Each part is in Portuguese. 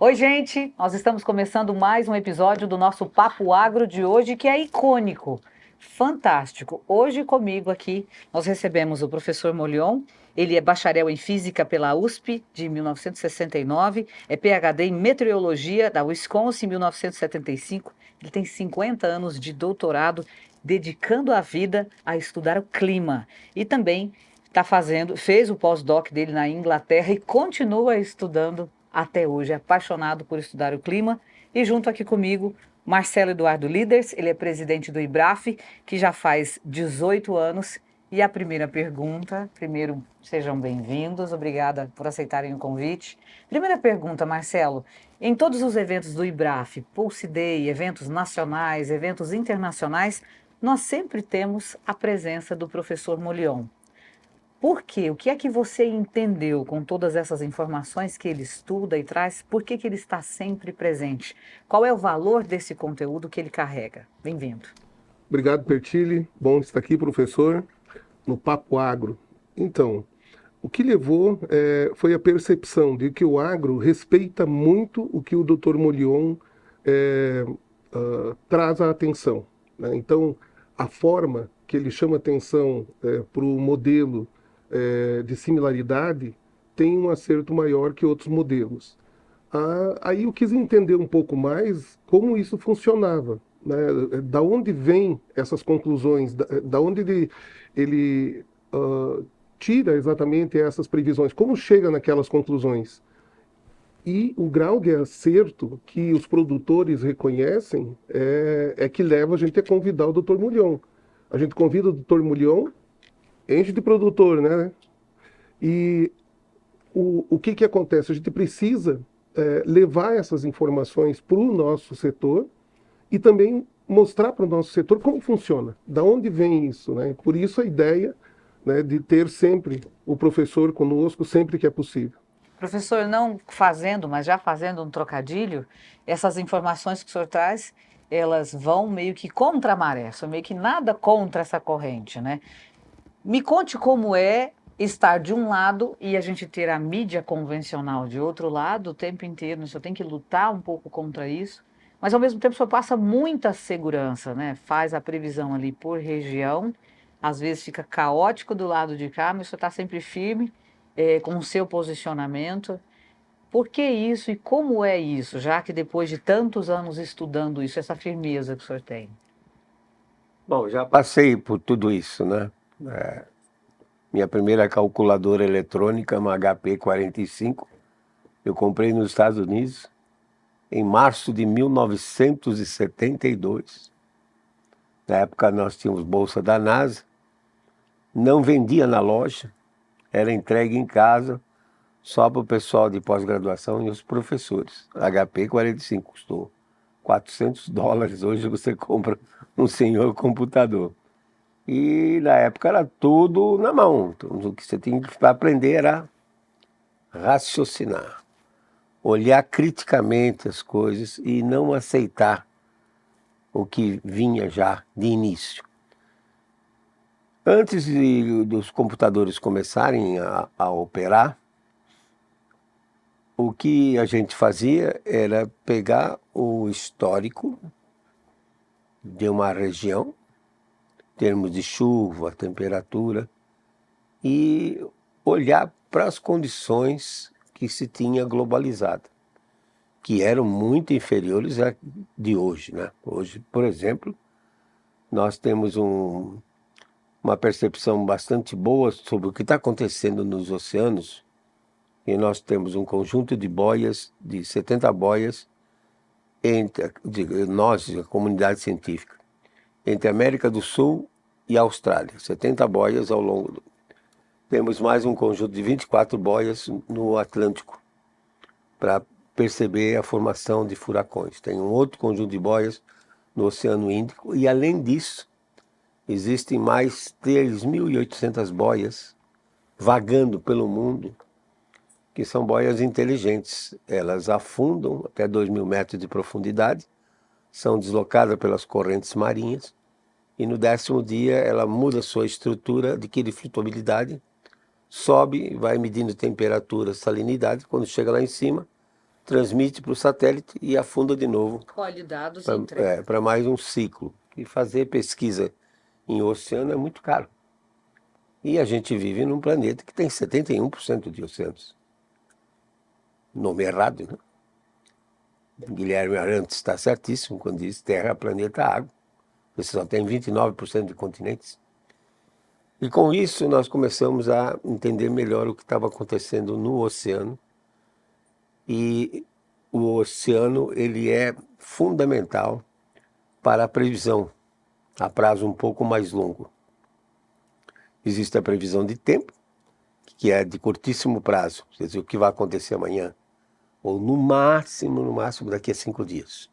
Oi, gente! Nós estamos começando mais um episódio do nosso Papo Agro de hoje, que é icônico, fantástico. Hoje comigo aqui nós recebemos o professor Molion. Ele é bacharel em Física pela USP de 1969, é PhD em Meteorologia da Wisconsin em 1975. Ele tem 50 anos de doutorado, dedicando a vida a estudar o clima. E também fez o pós-doc dele na Inglaterra e continua estudando até hoje, é apaixonado por estudar o clima. E junto aqui comigo, Marcelo Eduardo Liders, ele é presidente do IBRAF, que já faz 18 anos. E a primeira pergunta, primeiro, sejam bem-vindos, obrigada por aceitarem o convite. Primeira pergunta, Marcelo, em todos os eventos do IBRAF, Pulse Day, eventos nacionais, eventos internacionais, nós sempre temos a presença do professor Molion. Por quê? O que é que você entendeu com todas essas informações que ele estuda e traz? Por que que ele está sempre presente? Qual é o valor desse conteúdo que ele carrega? Bem-vindo. Obrigado, Pertile. Bom estar aqui, professor, no Papo Agro. Então, o que levou foi a percepção de que o agro respeita muito o que o Dr. Molion eh, traz à atenção, né? Então, a forma que ele chama atenção para o modelo de similaridade tem um acerto maior que outros modelos. Aí eu quis entender um pouco mais como isso funcionava, né? Da onde vêm essas conclusões, da onde ele tira exatamente essas previsões, como chega naquelas conclusões. E o grau de acerto que os produtores reconhecem é que leva a gente a convidar o Dr. Mulhon. A gente convida o Dr. Mulhon, enche de produtor, né? E o que acontece? A gente precisa levar essas informações para o nosso setor e também mostrar para o nosso setor como funciona, da onde vem isso, né? Por isso a ideia, né, de ter sempre o professor conosco sempre que é possível. Professor, não fazendo, mas já fazendo um trocadilho, essas informações que o senhor traz, elas vão meio que contra a maré, são meio que nada contra essa corrente, né? Me conte como é estar de um lado e a gente ter a mídia convencional de outro lado o tempo inteiro. O senhor tem que lutar um pouco contra isso, mas ao mesmo tempo o senhor passa muita segurança, né? Faz a previsão ali por região, às vezes fica caótico do lado de cá, mas o senhor está sempre firme, com o seu posicionamento. Por que isso e como é isso, já que depois de tantos anos estudando isso, essa firmeza que o senhor tem? Bom, já passei por tudo isso, né? Minha primeira calculadora eletrônica, uma HP 45, eu comprei nos Estados Unidos em março de 1972. Na época nós tínhamos bolsa da NASA, não vendia na loja, era entregue em casa só para o pessoal de pós-graduação e os professores. A HP 45 custou US$ 400, hoje você compra um senhor computador. E na época era tudo na mão. Então, o que você tinha que aprender era raciocinar, olhar criticamente as coisas e não aceitar o que vinha já de início. Antes dos computadores começarem a operar, o que a gente fazia era pegar o histórico de uma região, termos de chuva, temperatura, e olhar para as condições que se tinha globalizada, que eram muito inferiores à de hoje, né? Hoje, por exemplo, nós temos uma percepção bastante boa sobre o que está acontecendo nos oceanos, e nós temos um conjunto de boias, de 70 boias, nós, a comunidade científica, entre a América do Sul e a Austrália, 70 boias ao longo do... Temos mais um conjunto de 24 boias no Atlântico, para perceber a formação de furacões. Tem um outro conjunto de boias no Oceano Índico, e além disso, existem mais 3.800 boias vagando pelo mundo, que são boias inteligentes. Elas afundam até 2.000 metros de profundidade, são deslocadas pelas correntes marinhas, e no 10º dia ela muda sua estrutura, adquire flutuabilidade, sobe, vai medindo temperatura, salinidade. Quando chega lá em cima, transmite para o satélite e afunda de novo Colhe dados e entrega. para mais um ciclo. E fazer pesquisa em oceano é muito caro. E a gente vive num planeta que tem 71% de oceanos. Nome errado, né? Guilherme Arantes está certíssimo quando diz terra, planeta, água. Você só tem 29% de continentes. E com isso nós começamos a entender melhor o que estava acontecendo no oceano. E o oceano ele é fundamental para a previsão a prazo um pouco mais longo. Existe a previsão de tempo, que é de curtíssimo prazo, quer dizer, o que vai acontecer amanhã, ou no máximo daqui a 5 dias.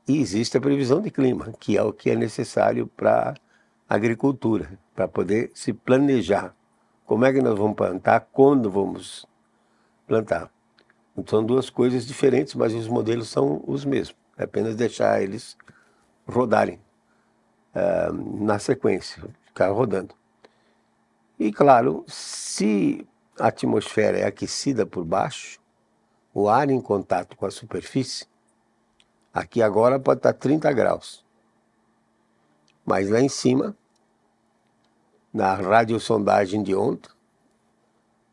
E existe a previsão de clima, que é o que é necessário para a agricultura, para poder se planejar. Como é que nós vamos plantar, quando vamos plantar. Então, são duas coisas diferentes, mas os modelos são os mesmos. É apenas deixar eles rodarem na sequência, ficar rodando. E, claro, se a atmosfera é aquecida por baixo, o ar em contato com a superfície, aqui agora pode estar 30 graus. Mas lá em cima, na radiosondagem de ontem,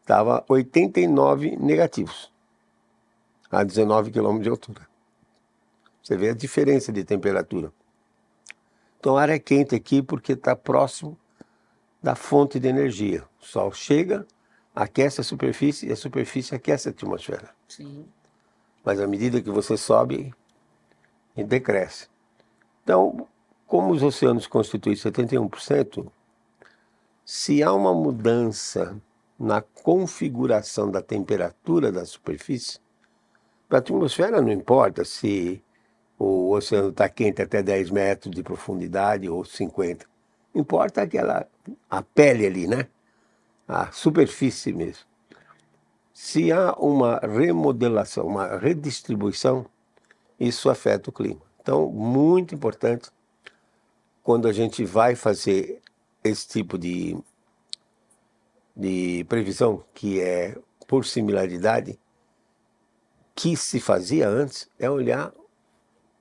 estava 89 negativos, a 19 km de altura. Você vê a diferença de temperatura. Então, o ar é quente aqui porque está próximo da fonte de energia. O sol chega, aquece a superfície e a superfície aquece a atmosfera. Sim. Mas à medida que você sobe, ele decresce. Então, como os oceanos constituem 71%, se há uma mudança na configuração da temperatura da superfície, para a atmosfera não importa se o oceano está quente até 10 metros de profundidade ou 50. Importa a pele ali, né? A superfície mesmo. Se há uma remodelação, uma redistribuição, isso afeta o clima. Então, muito importante, quando a gente vai fazer esse tipo de previsão, que é por similaridade, que se fazia antes, é olhar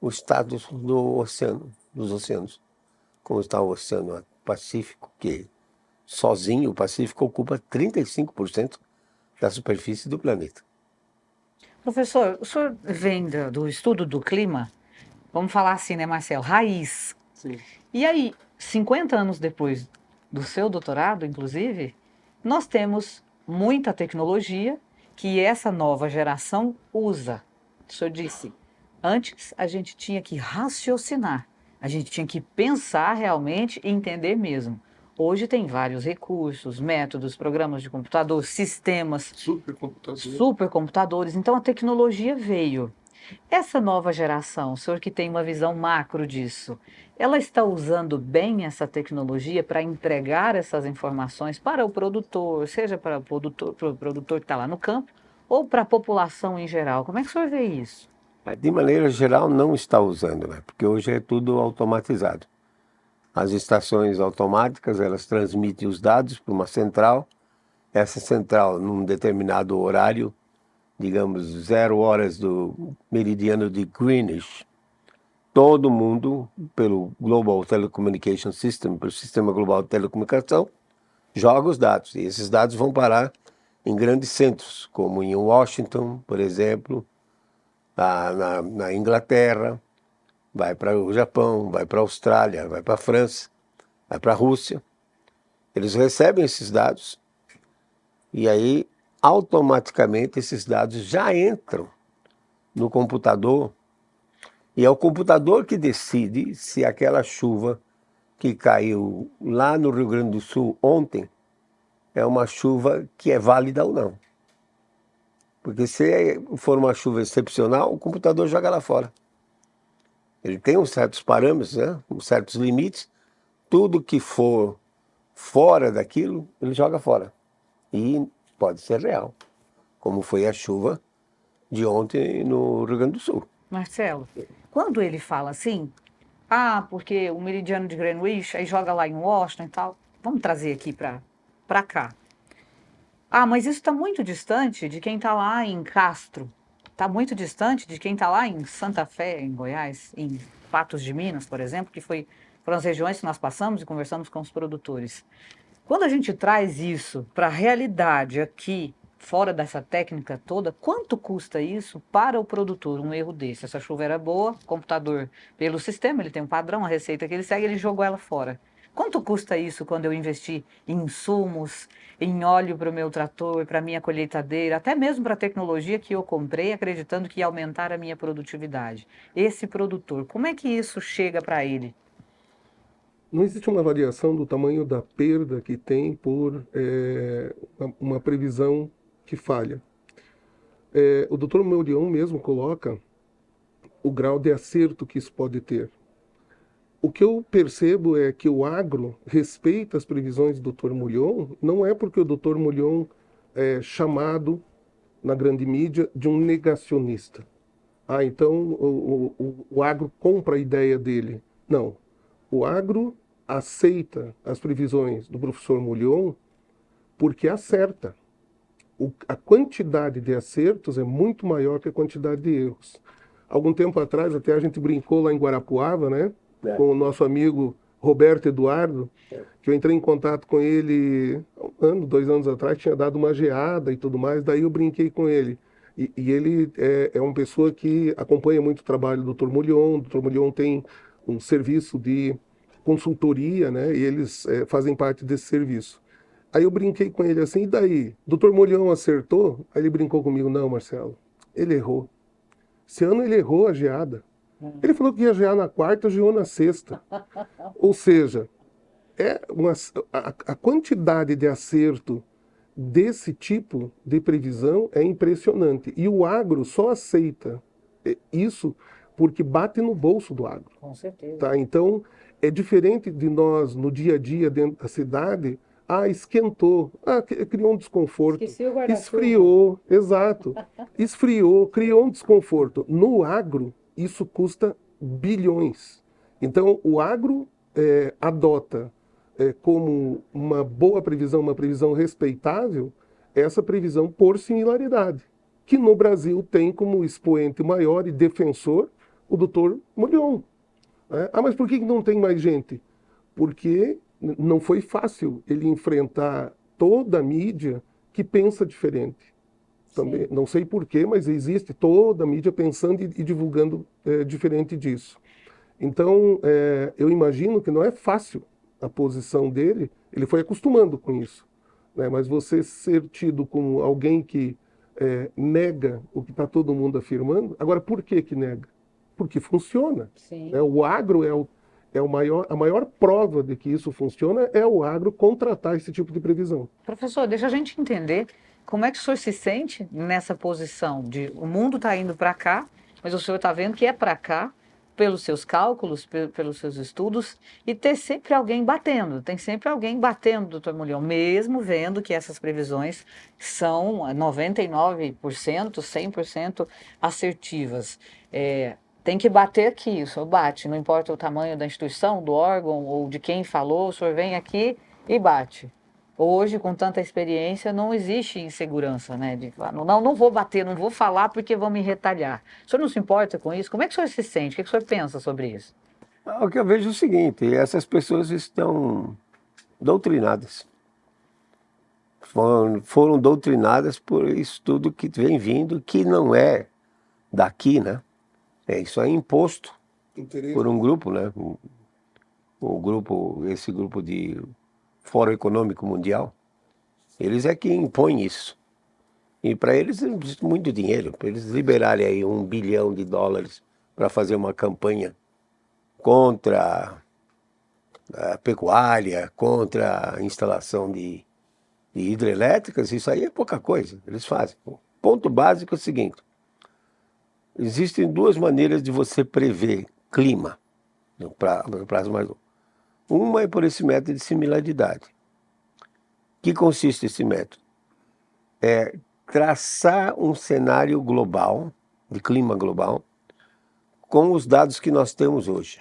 o estado do oceano, dos oceanos. Como está o Oceano Pacífico, que sozinho o Pacífico ocupa 35% da superfície do planeta. Professor, o senhor vem do estudo do clima, vamos falar assim, né, Marcelo? Raiz. Sim. E aí, 50 anos depois do seu doutorado, inclusive, nós temos muita tecnologia que essa nova geração usa. O senhor disse, antes a gente tinha que raciocinar, a gente tinha que pensar realmente e entender mesmo. Hoje tem vários recursos, métodos, programas de computador, sistemas, supercomputadores. Então a tecnologia veio. Essa nova geração, o senhor que tem uma visão macro disso, ela está usando bem essa tecnologia para entregar essas informações para o produtor, seja para o produtor que está lá no campo, ou para a população em geral? Como é que o senhor vê isso? De maneira geral, não está usando, né? Porque hoje é tudo automatizado. As estações automáticas, elas transmitem os dados para uma central. Essa central, num determinado horário, digamos 0 horas do meridiano de Greenwich, todo mundo, pelo Global Telecommunication System, pelo Sistema Global de Telecomunicação, joga os dados. E esses dados vão parar em grandes centros, como em Washington, por exemplo, na Inglaterra, vai para o Japão, vai para a Austrália, vai para a França, vai para a Rússia. Eles recebem esses dados e aí automaticamente esses dados já entram no computador e é o computador que decide se aquela chuva que caiu lá no Rio Grande do Sul ontem é uma chuva que é válida ou não. Porque se for uma chuva excepcional, o computador joga lá fora. Ele tem uns certos parâmetros, né? Uns certos limites. Tudo que for fora daquilo, ele joga fora. E pode ser real, como foi a chuva de ontem no Rio Grande do Sul. Marcelo, quando ele fala assim, porque o meridiano de Greenwich, aí joga lá em Washington e tal, vamos trazer aqui para cá. Mas isso está muito distante de quem está lá em Castro, está muito distante de quem está lá em Santa Fé, em Goiás, em Patos de Minas, por exemplo, foram as regiões que nós passamos e conversamos com os produtores. Quando a gente traz isso para a realidade aqui, fora dessa técnica toda, quanto custa isso para o produtor, um erro desse? Essa chuva era boa, o computador, pelo sistema, ele tem um padrão, a receita que ele segue, ele jogou ela fora. Quanto custa isso quando eu investi em insumos, em óleo para o meu trator, para a minha colheitadeira, até mesmo para a tecnologia que eu comprei, acreditando que ia aumentar a minha produtividade? Esse produtor, como é que isso chega para ele? Não existe uma variação do tamanho da perda que tem por uma previsão que falha. O Dr. Morion mesmo coloca o grau de acerto que isso pode ter. O que eu percebo é que o agro respeita as previsões do Dr. Morion, não é porque o Dr. Morion é chamado na grande mídia de um negacionista. Então o agro compra a ideia dele. Não. O agro aceita as previsões do professor Morion porque acerta. A quantidade de acertos é muito maior que a quantidade de erros. Algum tempo atrás, até a gente brincou lá em Guarapuava, né? Com o nosso amigo Roberto Eduardo, que eu entrei em contato com ele 2 anos atrás, tinha dado uma geada e tudo mais, daí eu brinquei com ele. E ele é uma pessoa que acompanha muito o trabalho do Dr. Morion. O Dr. Morion tem um serviço de consultoria, né? E eles fazem parte desse serviço. Aí eu brinquei com ele assim, e daí? Dr. Morion acertou? Aí ele brincou comigo, não, Marcelo, ele errou. Esse ano ele errou a geada. Ele falou que ia gear na quarta, geou na sexta. Ou seja, a quantidade de acerto desse tipo de previsão é impressionante. E o agro só aceita isso porque bate no bolso do agro. Com certeza. Tá? Então, é diferente de nós, no dia a dia, dentro da cidade, esquentou, criou um desconforto. Esqueci o guarda-chuva. Esfriou, exato. Esfriou, criou um desconforto. No agro, isso custa bilhões. Então, o agro adota como uma boa previsão, uma previsão respeitável, essa previsão por similaridade, que no Brasil tem como expoente maior e defensor o Dr. Morion. Mas por que não tem mais gente? Porque não foi fácil ele enfrentar toda a mídia que pensa diferente. Também, não sei porquê, mas existe toda a mídia pensando e divulgando diferente disso. Então, eu imagino que não é fácil a posição dele, ele foi acostumando com isso. Né? Mas você ser tido como alguém que nega o que está todo mundo afirmando, agora por que nega? Porque funciona. Sim. O agro a maior prova de que isso funciona é o agro contratar esse tipo de previsão. Professor, deixa a gente entender como é que o senhor se sente nessa posição de o mundo está indo para cá, mas o senhor está vendo que é para cá, pelos seus cálculos, pelos seus estudos, e ter sempre alguém batendo, tem sempre alguém batendo, doutor Morion, mesmo vendo que essas previsões são 99%, 100% assertivas. Tem que bater aqui, o senhor bate, não importa o tamanho da instituição, do órgão ou de quem falou, o senhor vem aqui e bate. Hoje, com tanta experiência, não existe insegurança, né? De falar, não vou bater, não vou falar porque vão me retalhar. O senhor não se importa com isso? Como é que o senhor se sente? O que o senhor pensa sobre isso? O que eu vejo é o seguinte, essas pessoas estão doutrinadas. Foram doutrinadas por isso tudo que vem vindo, que não é daqui, né? Isso é imposto por um grupo, né? Esse grupo de Fórum Econômico Mundial, eles é que impõem isso. E para eles existe muito dinheiro, para eles liberarem aí $1 bilhão para fazer uma campanha contra a pecuária, contra a instalação de hidrelétricas, isso aí é pouca coisa, eles fazem. O ponto básico é o seguinte, existem 2 maneiras de você prever clima no prazo mais longo. Uma é por esse método de similaridade. Que consiste esse método? É traçar um cenário global, de clima global, com os dados que nós temos hoje.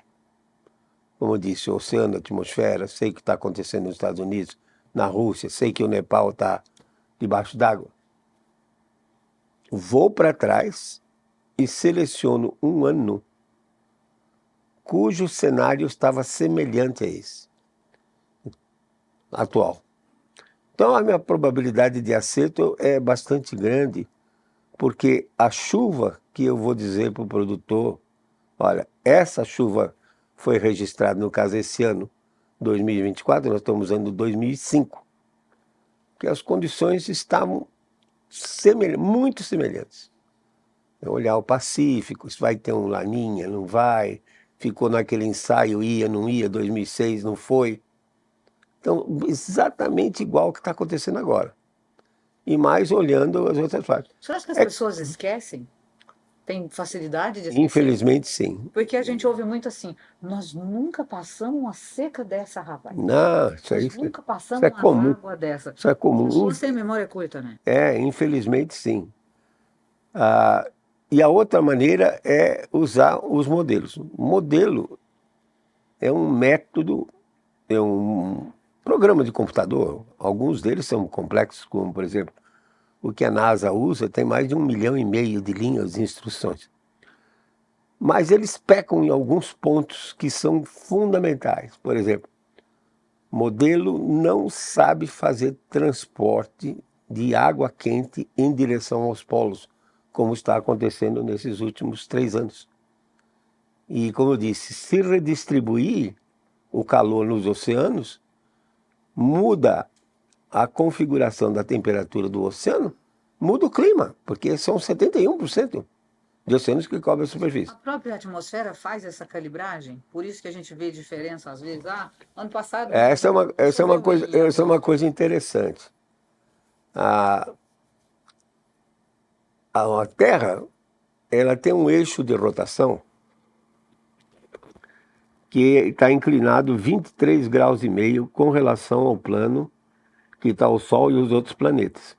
Como eu disse, o oceano, a atmosfera, sei o que está acontecendo nos Estados Unidos, na Rússia, sei que o Nepal está debaixo d'água. Vou para trás e seleciono um ano cujo cenário estava semelhante a esse atual. Então a minha probabilidade de acerto é bastante grande, porque a chuva que eu vou dizer para o produtor, olha, essa chuva foi registrada, no caso esse ano, 2024, nós estamos usando 2005, que as condições estavam muito semelhantes. Olhar o Pacífico, se vai ter um Laninha, não vai, ficou naquele ensaio, ia, não ia, 2006 não foi. Então, exatamente igual o que está acontecendo agora. E mais olhando as outras partes. Você acha que as pessoas esquecem? Tem facilidade de esquecer? Infelizmente, sim. Porque a gente ouve muito assim, nós nunca passamos uma seca dessa, rapaz. Não, isso aí Nós nunca passamos isso é uma comum. água dessa. Isso é comum. As pessoas têm memória curta, né? Infelizmente, sim. E a outra maneira é usar os modelos. O modelo é um método, é um programa de computador. Alguns deles são complexos, como, por exemplo, o que a NASA usa, tem mais de 1,5 milhão de linhas de instruções. Mas eles pecam em alguns pontos que são fundamentais. Por exemplo, o modelo não sabe fazer transporte de água quente em direção aos polos, como está acontecendo nesses últimos 3 anos. E, como eu disse, se redistribuir o calor nos oceanos, muda a configuração da temperatura do oceano, muda o clima, porque são 71% de oceanos que cobrem a superfície. A própria atmosfera faz essa calibragem? Por isso que a gente vê diferença às vezes. Ano passado... Essa é uma coisa interessante. A Terra, ela tem um eixo de rotação que está inclinado 23,5 graus com relação ao plano que está o Sol e os outros planetas.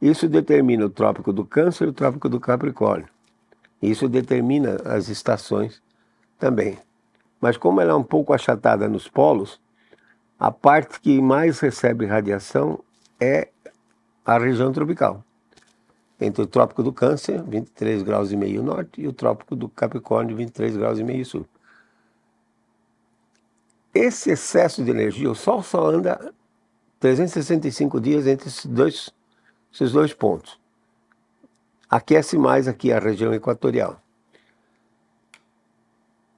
Isso determina o Trópico do Câncer e o Trópico do Capricórnio. Isso determina as estações também. Mas como ela é um pouco achatada nos polos, a parte que mais recebe radiação é a região tropical. Entre o Trópico do Câncer, 23,5 graus norte, e o Trópico do Capricórnio, 23,5 graus sul. Esse excesso de energia, o Sol só anda 365 dias entre esses dois pontos. Aquece mais aqui a região equatorial.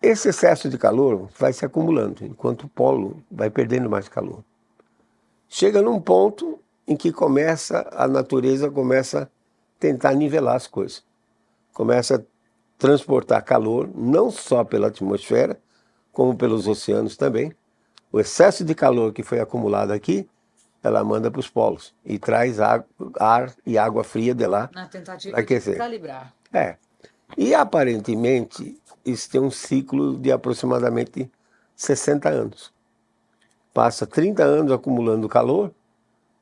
Esse excesso de calor vai se acumulando, enquanto o polo vai perdendo mais calor. Chega num ponto em que a natureza começa a tentar nivelar as coisas. Começa a transportar calor, não só pela atmosfera, como pelos oceanos também. O excesso de calor que foi acumulado aqui, ela manda para os polos e traz ar e água fria de lá. Na tentativa aquecer. De calibrar. E aparentemente isso tem um ciclo de aproximadamente 60 anos. Passa 30 anos acumulando calor,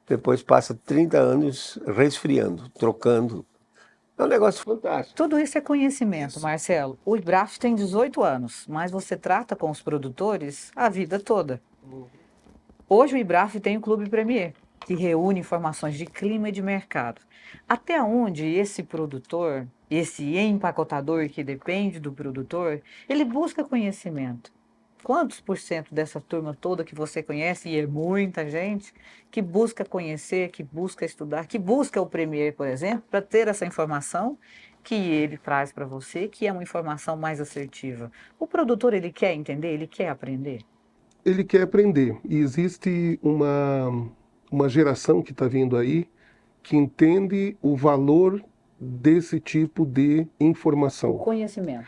depois passa 30 anos resfriando, trocando. É um negócio fantástico. Tudo isso é conhecimento, Marcelo. O IBRAF tem 18 anos, mas você trata com os produtores a vida toda. Hoje o IBRAF tem o Clube Premier, que reúne informações de clima e de mercado. Até onde esse produtor, esse empacotador que depende do produtor, ele busca conhecimento? Quantos por cento dessa turma toda que você conhece, e é muita gente, que busca conhecer, que busca estudar, que busca o Premier, por exemplo, para ter essa informação que ele traz para você, que é uma informação mais assertiva? O produtor, ele quer entender, ele quer aprender? Ele quer aprender. E existe uma geração que está vindo aí que entende o valor desse tipo de informação. O conhecimento.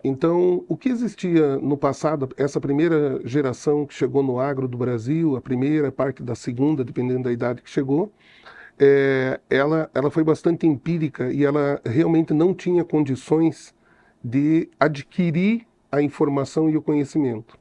Então, o que existia no passado, essa primeira geração que chegou no agro do Brasil, a primeira parte da segunda, dependendo da idade que chegou, ela foi bastante empírica e ela realmente não tinha condições de adquirir a informação e o conhecimento.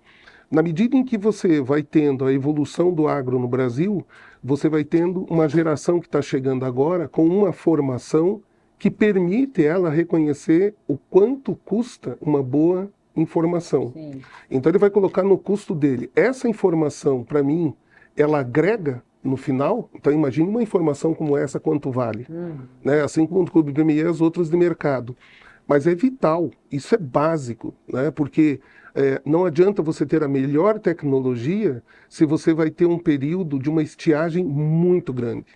Na medida em que você vai tendo a evolução do agro no Brasil, você vai tendo uma geração que está chegando agora com uma formação que permite ela reconhecer o quanto custa uma boa informação. Sim. Então ele vai colocar no custo dele. Essa informação, para mim, ela agrega no final. Então imagine uma informação como essa, quanto vale. Né? Assim como o Clube Premier e as outras de mercado. mas é vital, isso é básico, né? Porque não adianta você ter a melhor tecnologia se você vai ter um período de uma estiagem muito grande.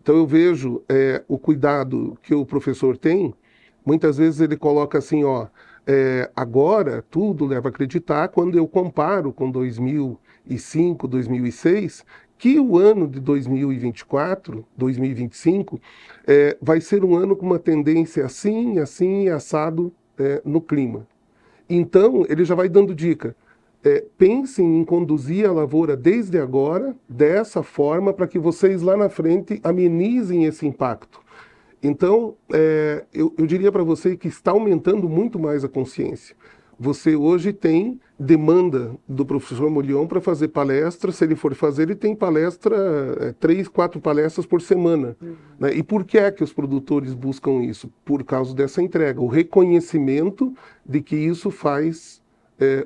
Então eu vejo o cuidado que o professor tem, muitas vezes ele coloca assim, ó, agora tudo leva a acreditar quando eu comparo com 2005, 2006, que o ano de 2024, 2025, vai ser um ano com uma tendência assim, assim, assado no clima. Então, ele já vai dando dica. Pensem em conduzir a lavoura desde agora, dessa forma, para que vocês lá na frente amenizem esse impacto. Então, eu diria para você que está aumentando muito mais a consciência. Você hoje tem demanda do professor Molion para fazer palestra. Se ele for fazer, ele tem palestra, 3, 4 palestras por semana. Né? E por que é que os produtores buscam isso? Por causa dessa entrega, o reconhecimento de que isso faz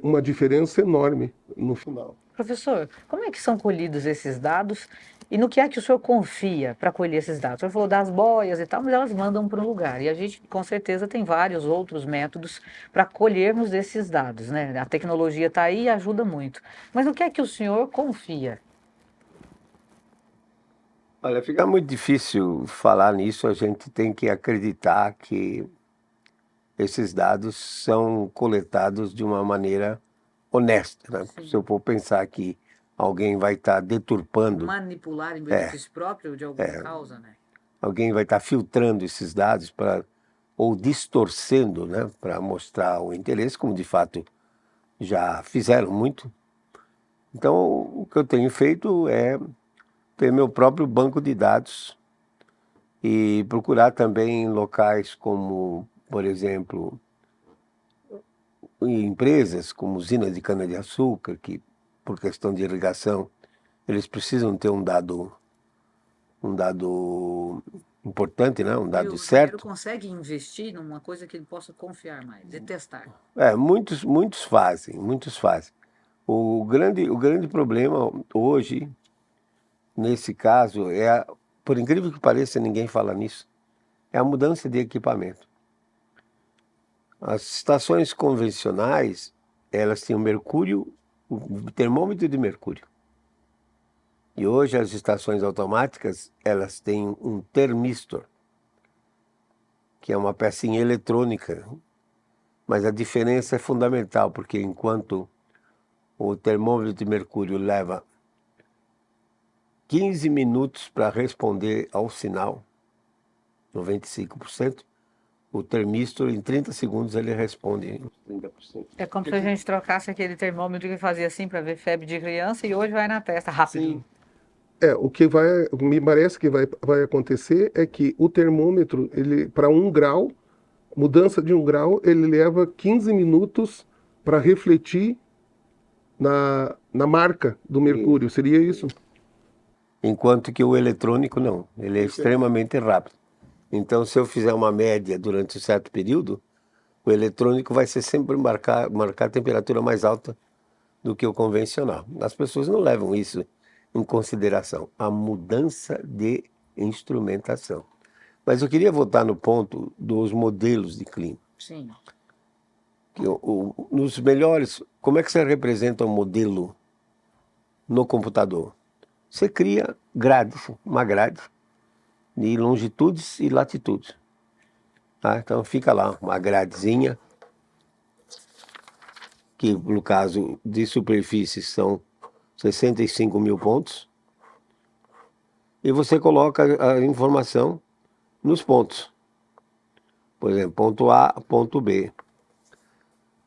uma diferença enorme no final. Professor, como é que são colhidos esses dados e no que é que o senhor confia para colher esses dados? O senhor falou das boias e tal, mas elas mandam para um lugar. E a gente, com certeza, tem vários outros métodos para colhermos esses dados, né? A tecnologia está aí e ajuda muito. Mas no que é que o senhor confia? Olha, fica muito difícil falar nisso, a gente tem que acreditar que esses dados são coletados de uma maneira honesta, né? Sim. Se eu for pensar que alguém vai estar deturpando, Manipular em benefício próprio de alguma causa, né? alguém vai estar filtrando esses dados ou distorcendo, né, para mostrar o interesse, como de fato já fizeram muito. Então, o que eu tenho feito é ter meu próprio banco de dados e procurar também locais como, por exemplo, empresas como usinas de cana-de-açúcar, que por questão de irrigação, eles precisam ter um dado importante, né? Um dado certo. O consegue investir numa coisa que ele possa confiar mais, e testar. Muitos fazem. O grande problema hoje, nesse caso, por incrível que pareça, ninguém fala nisso, é a mudança de equipamento. As estações convencionais, elas tinham mercúrio, o termômetro de mercúrio. E hoje as estações automáticas, elas têm um termistor, que é uma pecinha eletrônica. Mas a diferença é fundamental, porque enquanto o termômetro de mercúrio leva 15 minutos para responder ao sinal, 95%, o termistor, em 30 segundos, ele responde 30%. É como se a gente trocasse aquele termômetro que fazia assim para ver febre de criança e hoje vai na testa, rápido. Sim. O que me parece que vai acontecer é que o termômetro, ele para 1 grau, mudança de 1 grau, ele leva 15 minutos para refletir na marca do mercúrio. Seria isso? Enquanto que o eletrônico não, ele é extremamente rápido. Então, se eu fizer uma média durante um certo período, o eletrônico vai ser sempre marcar a temperatura mais alta do que o convencional. As pessoas não levam isso em consideração, a mudança de instrumentação. Mas eu queria voltar no ponto dos modelos de clima. Sim. Nos melhores, como é que você representa um modelo no computador? Você cria uma grade de longitudes e latitudes. Tá? Então fica lá uma gradezinha, que no caso de superfície são 65 mil pontos, e você coloca a informação nos pontos. Por exemplo, ponto A, ponto B.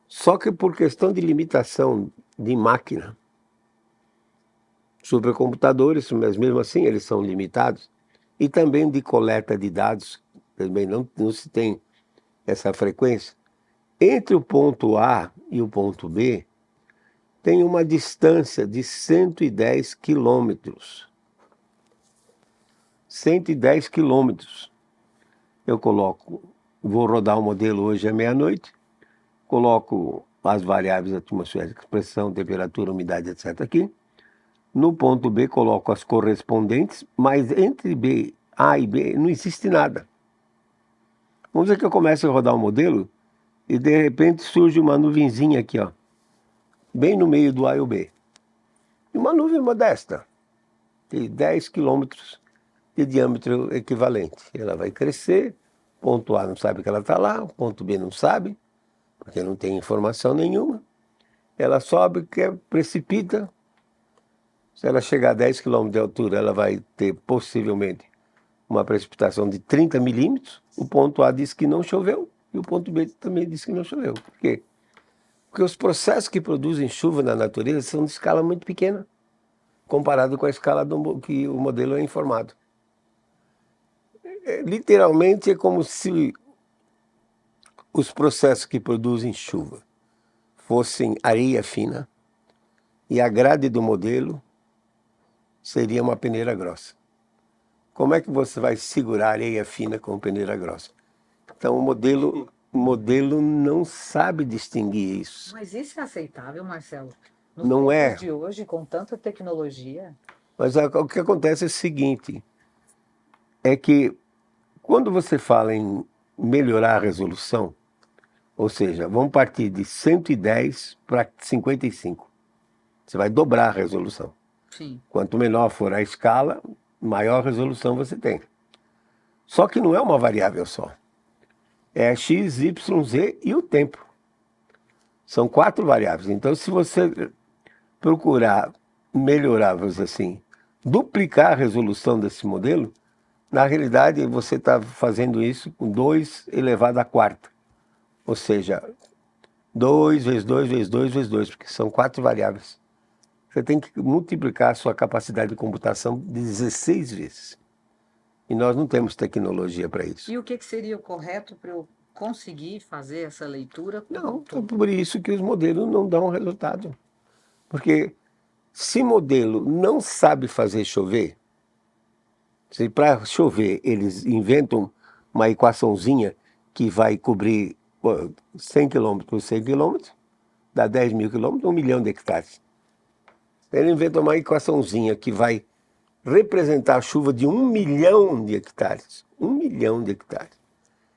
Só que por questão de limitação de máquina, supercomputadores, mas mesmo assim eles são limitados, e também de coleta de dados, também não se tem essa frequência. Entre o ponto A e o ponto B, tem uma distância de 110 quilômetros. 110 quilômetros. Eu vou rodar o modelo hoje à meia-noite, coloco as variáveis atmosféricas, pressão, temperatura, umidade, etc. aqui. No ponto B, coloco as correspondentes, mas entre A e B não existe nada. Vamos dizer que eu comece a rodar o modelo e de repente surge uma nuvenzinha aqui, ó, bem no meio do A e o B. E uma nuvem modesta, de 10 quilômetros de diâmetro equivalente. Ela vai crescer, ponto A não sabe que ela está lá, ponto B não sabe, porque não tem informação nenhuma. Ela sobe, precipita. Se ela chegar a 10 km de altura, ela vai ter possivelmente uma precipitação de 30 milímetros. O ponto A diz que não choveu e o ponto B também diz que não choveu. Por quê? Porque os processos que produzem chuva na natureza são de escala muito pequena, comparado com a escala que o modelo é informado. Literalmente é como se os processos que produzem chuva fossem areia fina e a grade do modelo seria uma peneira grossa. Como é que você vai segurar areia fina com peneira grossa? Então o modelo não sabe distinguir isso. Mas isso é aceitável, Marcelo? Não é. Nos tempos de hoje, com tanta tecnologia? Mas o que acontece é o seguinte, é que quando você fala em melhorar a resolução, ou seja, vamos partir de 110 para 55. Você vai dobrar a resolução. Sim. Quanto menor for a escala, maior resolução você tem. Só que não é uma variável só. É x, y, z e o tempo. São 4 variáveis. Então, se você procurar melhorar, vamos dizer assim, duplicar a resolução desse modelo, na realidade você está fazendo isso com 2 elevado à quarta. Ou seja, 2 vezes 2 vezes 2 vezes 2, porque são 4 variáveis. Você tem que multiplicar a sua capacidade de computação de 16 vezes. E nós não temos tecnologia para isso. E o que seria o correto para eu conseguir fazer essa leitura? Não, é por isso que os modelos não dão resultado. Porque se modelo não sabe fazer chover, se para chover eles inventam uma equaçãozinha que vai cobrir 100 km por 100 km, dá 10 mil quilômetros, 1 milhão de hectares. Ele inventa uma equaçãozinha que vai representar a chuva de 1 milhão de hectares. 1 milhão de hectares.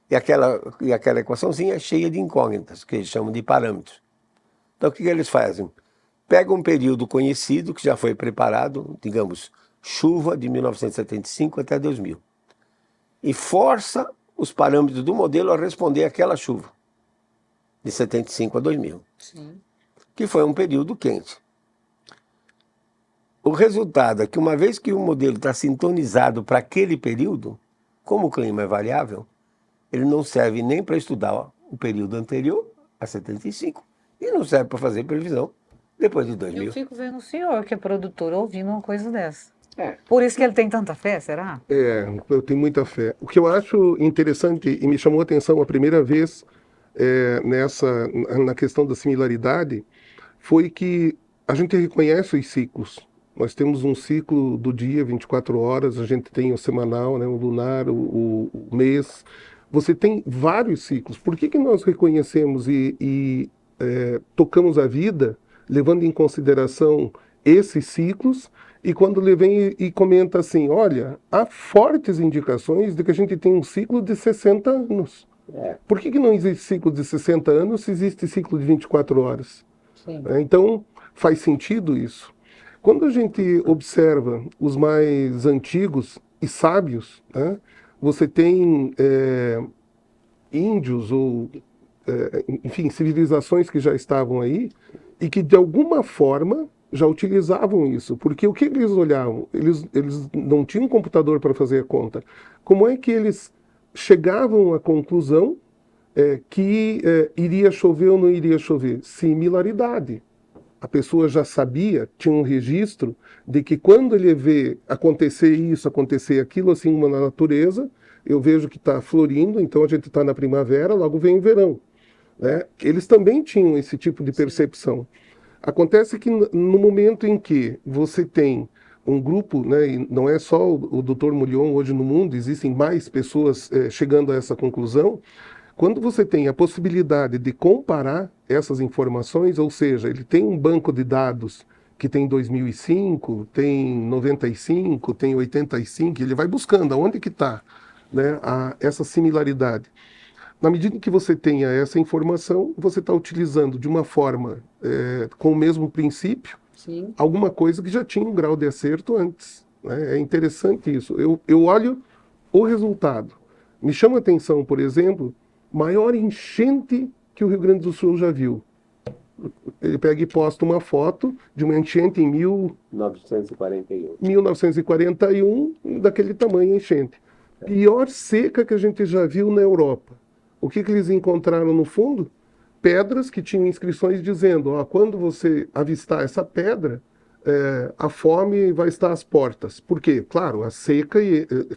E aquela equaçãozinha é cheia de incógnitas, que eles chamam de parâmetros. Então o que eles fazem? Pegam um período conhecido, que já foi preparado, digamos, chuva de 1975 até 2000, e força os parâmetros do modelo a responder àquela chuva, de 75 a 2000, Sim. que foi um período quente. O resultado é que uma vez que o modelo está sintonizado para aquele período, como o clima é variável, ele não serve nem para estudar o período anterior, a 75, e não serve para fazer previsão depois de 2000. Eu fico vendo o senhor, que é produtor, ouvindo uma coisa dessa. Por isso que ele tem tanta fé, será? Eu tenho muita fé. O que eu acho interessante e me chamou a atenção a primeira vez na questão da similaridade foi que a gente reconhece os ciclos. Nós temos um ciclo do dia, 24 horas, a gente tem o semanal, né, o lunar, o mês. Você tem vários ciclos. Por que nós reconhecemos e tocamos a vida levando em consideração esses ciclos? E quando ele vem e comenta assim, olha, há fortes indicações de que a gente tem um ciclo de 60 anos. Por que não existe ciclo de 60 anos se existe ciclo de 24 horas? Sim. Então, faz sentido isso. Quando a gente observa os mais antigos e sábios, né, você tem índios ou, enfim, civilizações que já estavam aí e que, de alguma forma, já utilizavam isso. Porque o que eles olhavam? Eles não tinham computador para fazer a conta. Como é que eles chegavam à conclusão que iria chover ou não iria chover? Similaridade. A pessoa já sabia, tinha um registro de que quando ele vê acontecer isso, acontecer aquilo, assim como na natureza, eu vejo que está florindo, então a gente está na primavera, logo vem o verão. Né? Eles também tinham esse tipo de percepção. Acontece que no momento em que você tem um grupo, né, e não é só o Dr. Molion hoje no mundo, existem mais pessoas chegando a essa conclusão, quando você tem a possibilidade de comparar essas informações, ou seja, ele tem um banco de dados que tem 2005, tem 95, tem 85, ele vai buscando aonde que está, né, essa similaridade. Na medida em que você tenha essa informação, você está utilizando de uma forma com o mesmo princípio Sim. alguma coisa que já tinha um grau de acerto antes, né? É interessante isso. Eu olho o resultado. Me chama a atenção, por exemplo, maior enchente que o Rio Grande do Sul já viu. Ele pega e posta uma foto de uma enchente em 1941, daquele tamanho enchente. Pior seca que a gente já viu na Europa. O que eles encontraram no fundo? Pedras que tinham inscrições dizendo, ó, quando você avistar essa pedra, a fome vai estar às portas. Por quê? Claro, a seca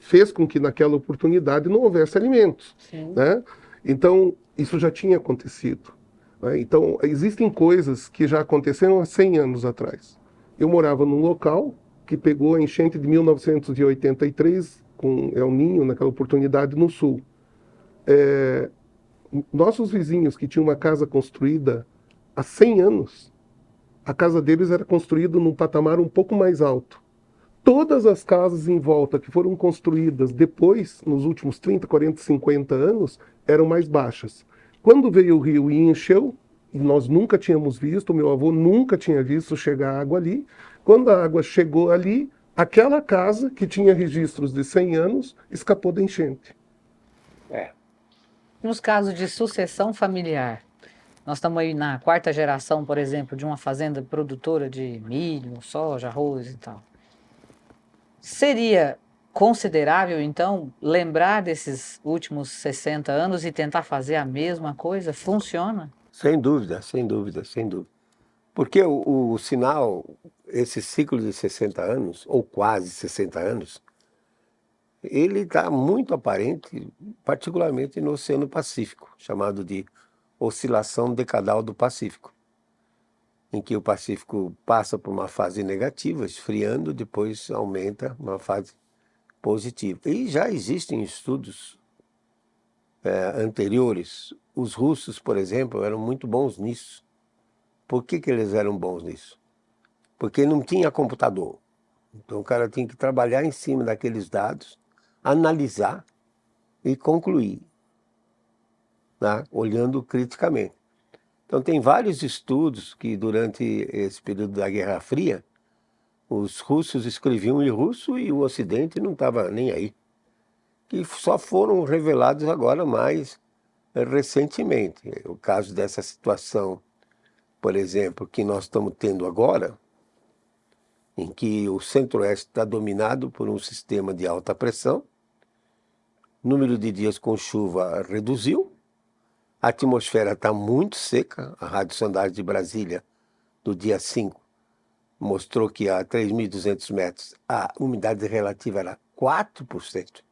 fez com que naquela oportunidade não houvesse alimentos, né? Então, isso já tinha acontecido, né? Então, existem coisas que já aconteceram há 100 anos atrás. Eu morava num local que pegou a enchente de 1983, com El Niño, naquela oportunidade, no sul. Nossos vizinhos que tinham uma casa construída há 100 anos, a casa deles era construída num patamar um pouco mais alto. Todas as casas em volta que foram construídas depois, nos últimos 30, 40, 50 anos, eram mais baixas. Quando veio o rio e encheu, e nós nunca tínhamos visto, meu avô nunca tinha visto chegar água ali, quando a água chegou ali, aquela casa, que tinha registros de 100 anos, escapou da enchente. Nos casos de sucessão familiar, nós estamos aí na quarta geração, por exemplo, de uma fazenda produtora de milho, soja, arroz e tal. Seria considerável, então, lembrar desses últimos 60 anos e tentar fazer a mesma coisa? Funciona? Sem dúvida, sem dúvida, sem dúvida. Porque o sinal, esse ciclo de 60 anos, ou quase 60 anos, ele está muito aparente, particularmente no Oceano Pacífico, chamado de oscilação decadal do Pacífico, em que o Pacífico passa por uma fase negativa, esfriando, depois aumenta uma fase positiva. E já existem estudos anteriores. Os russos, por exemplo, eram muito bons nisso. Por que eles eram bons nisso? Porque não tinha computador. Então o cara tinha que trabalhar em cima daqueles dados, analisar e concluir, né? Olhando criticamente. Então tem vários estudos que durante esse período da Guerra Fria, os russos escreviam em russo e o Ocidente não estava nem aí. Que só foram revelados agora mais recentemente. O caso dessa situação, por exemplo, que nós estamos tendo agora, em que o centro-oeste está dominado por um sistema de alta pressão, o número de dias com chuva reduziu, a atmosfera está muito seca, a Rádio Sondagem de Brasília, do dia 5, mostrou que a 3.200 metros a umidade relativa era 4%.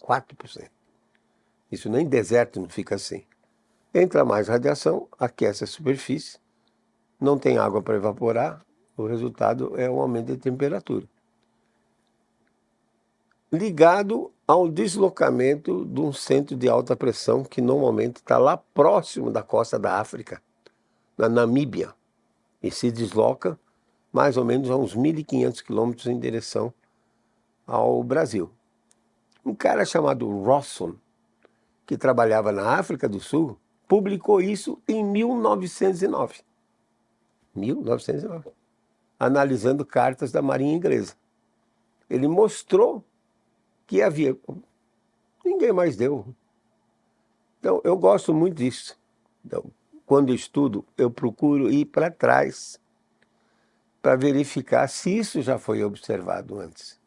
4%. Isso nem deserto não fica assim. Entra mais radiação, aquece a superfície, não tem água para evaporar, o resultado é um aumento de temperatura. Ligado ao deslocamento de um centro de alta pressão que normalmente está lá próximo da costa da África, na Namíbia, e se desloca mais ou menos a uns 1.500 quilômetros em direção ao Brasil. Um cara chamado Rawson, que trabalhava na África do Sul, publicou isso em 1909. 1909. Analisando cartas da Marinha Inglesa. Ele mostrou que havia... Ninguém mais deu. Então, eu gosto muito disso. Então, quando eu estudo, eu procuro ir para trás para verificar se isso já foi observado antes.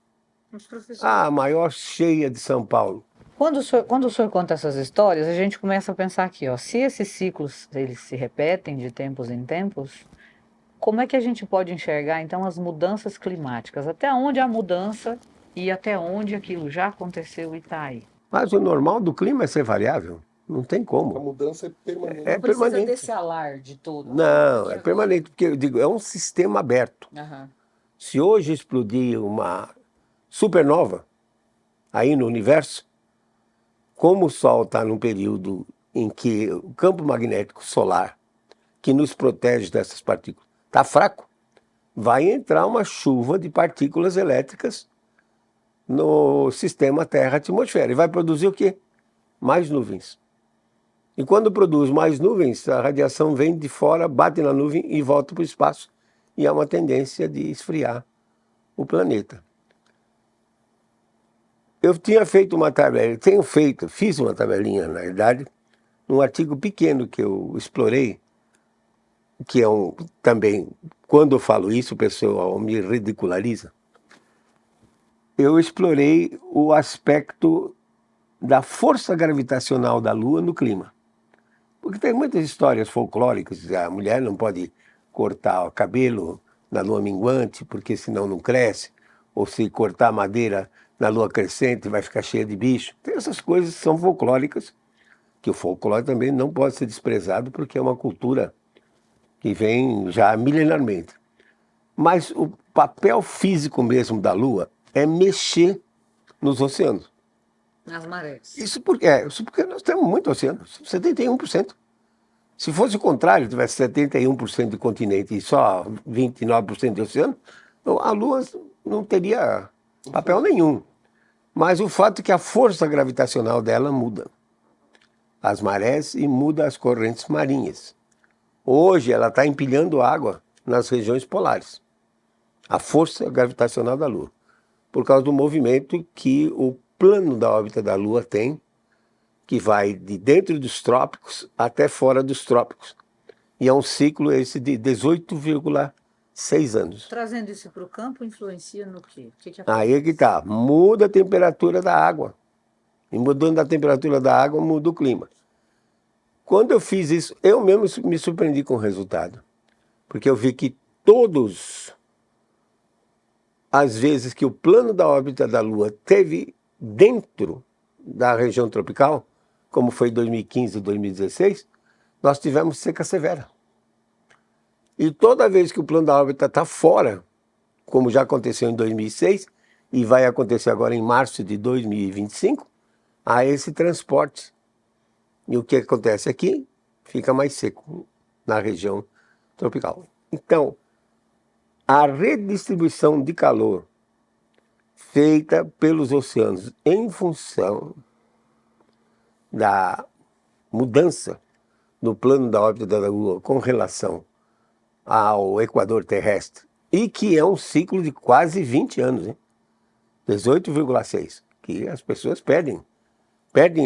A maior cheia de São Paulo. Quando o senhor conta essas histórias, a gente começa a pensar aqui, ó, se esses ciclos eles se repetem de tempos em tempos, como é que a gente pode enxergar, então, as mudanças climáticas? Até onde a mudança e até onde aquilo já aconteceu e está aí? Mas o normal do clima é ser variável. Não tem como. A mudança é permanente. É permanente. Desse alarde todo. Não, é permanente, porque eu digo, é um sistema aberto. Uhum. Se hoje explodir uma supernova aí no universo, como o Sol está num período em que o campo magnético solar, que nos protege dessas partículas, está fraco, vai entrar uma chuva de partículas elétricas no sistema Terra-atmosfera. E vai produzir o quê? Mais nuvens. E quando produz mais nuvens, a radiação vem de fora, bate na nuvem e volta para o espaço. E há uma tendência de esfriar o planeta. Eu tinha feito uma tabela, fiz uma tabelinha, na verdade, num artigo pequeno que eu explorei, que é também, quando eu falo isso, o pessoal me ridiculariza. Eu explorei o aspecto da força gravitacional da Lua no clima. Porque tem muitas histórias folclóricas, a mulher não pode cortar o cabelo na lua minguante, porque senão não cresce, ou se cortar madeira na lua crescente vai ficar cheia de bicho. Tem essas coisas que são folclóricas, que o folclore também não pode ser desprezado, porque é uma cultura que vem já milenarmente. Mas o papel físico mesmo da Lua é mexer nos oceanos. Nas marés. Isso porque nós temos muito oceano, 71%. Se fosse o contrário, tivesse 71% de continente e só 29% de oceano, a Lua não teria papel nenhum. Mas o fato é que a força gravitacional dela muda as marés e muda as correntes marinhas. Hoje ela está empilhando água nas regiões polares. A força gravitacional da Lua. Por causa do movimento que o plano da órbita da Lua tem, que vai de dentro dos trópicos até fora dos trópicos. E é um ciclo esse de 18,6 anos. Trazendo isso para o campo, influencia no quê? O que acontece? Aí é que está. Muda a temperatura da água. E mudando a temperatura da água, muda o clima. Quando eu fiz isso, eu mesmo me surpreendi com o resultado. Porque eu vi que as vezes que o plano da órbita da Lua teve dentro da região tropical, como foi em 2015 e 2016, nós tivemos seca severa. E toda vez que o plano da órbita está fora, como já aconteceu em 2006, e vai acontecer agora em março de 2025, há esse transporte. E o que acontece aqui? Fica mais seco na região tropical. Então, a redistribuição de calor feita pelos oceanos em função da mudança no plano da órbita da Lua com relação ao equador terrestre, e que é um ciclo de quase 20 anos, hein? 18,6, que as pessoas perdem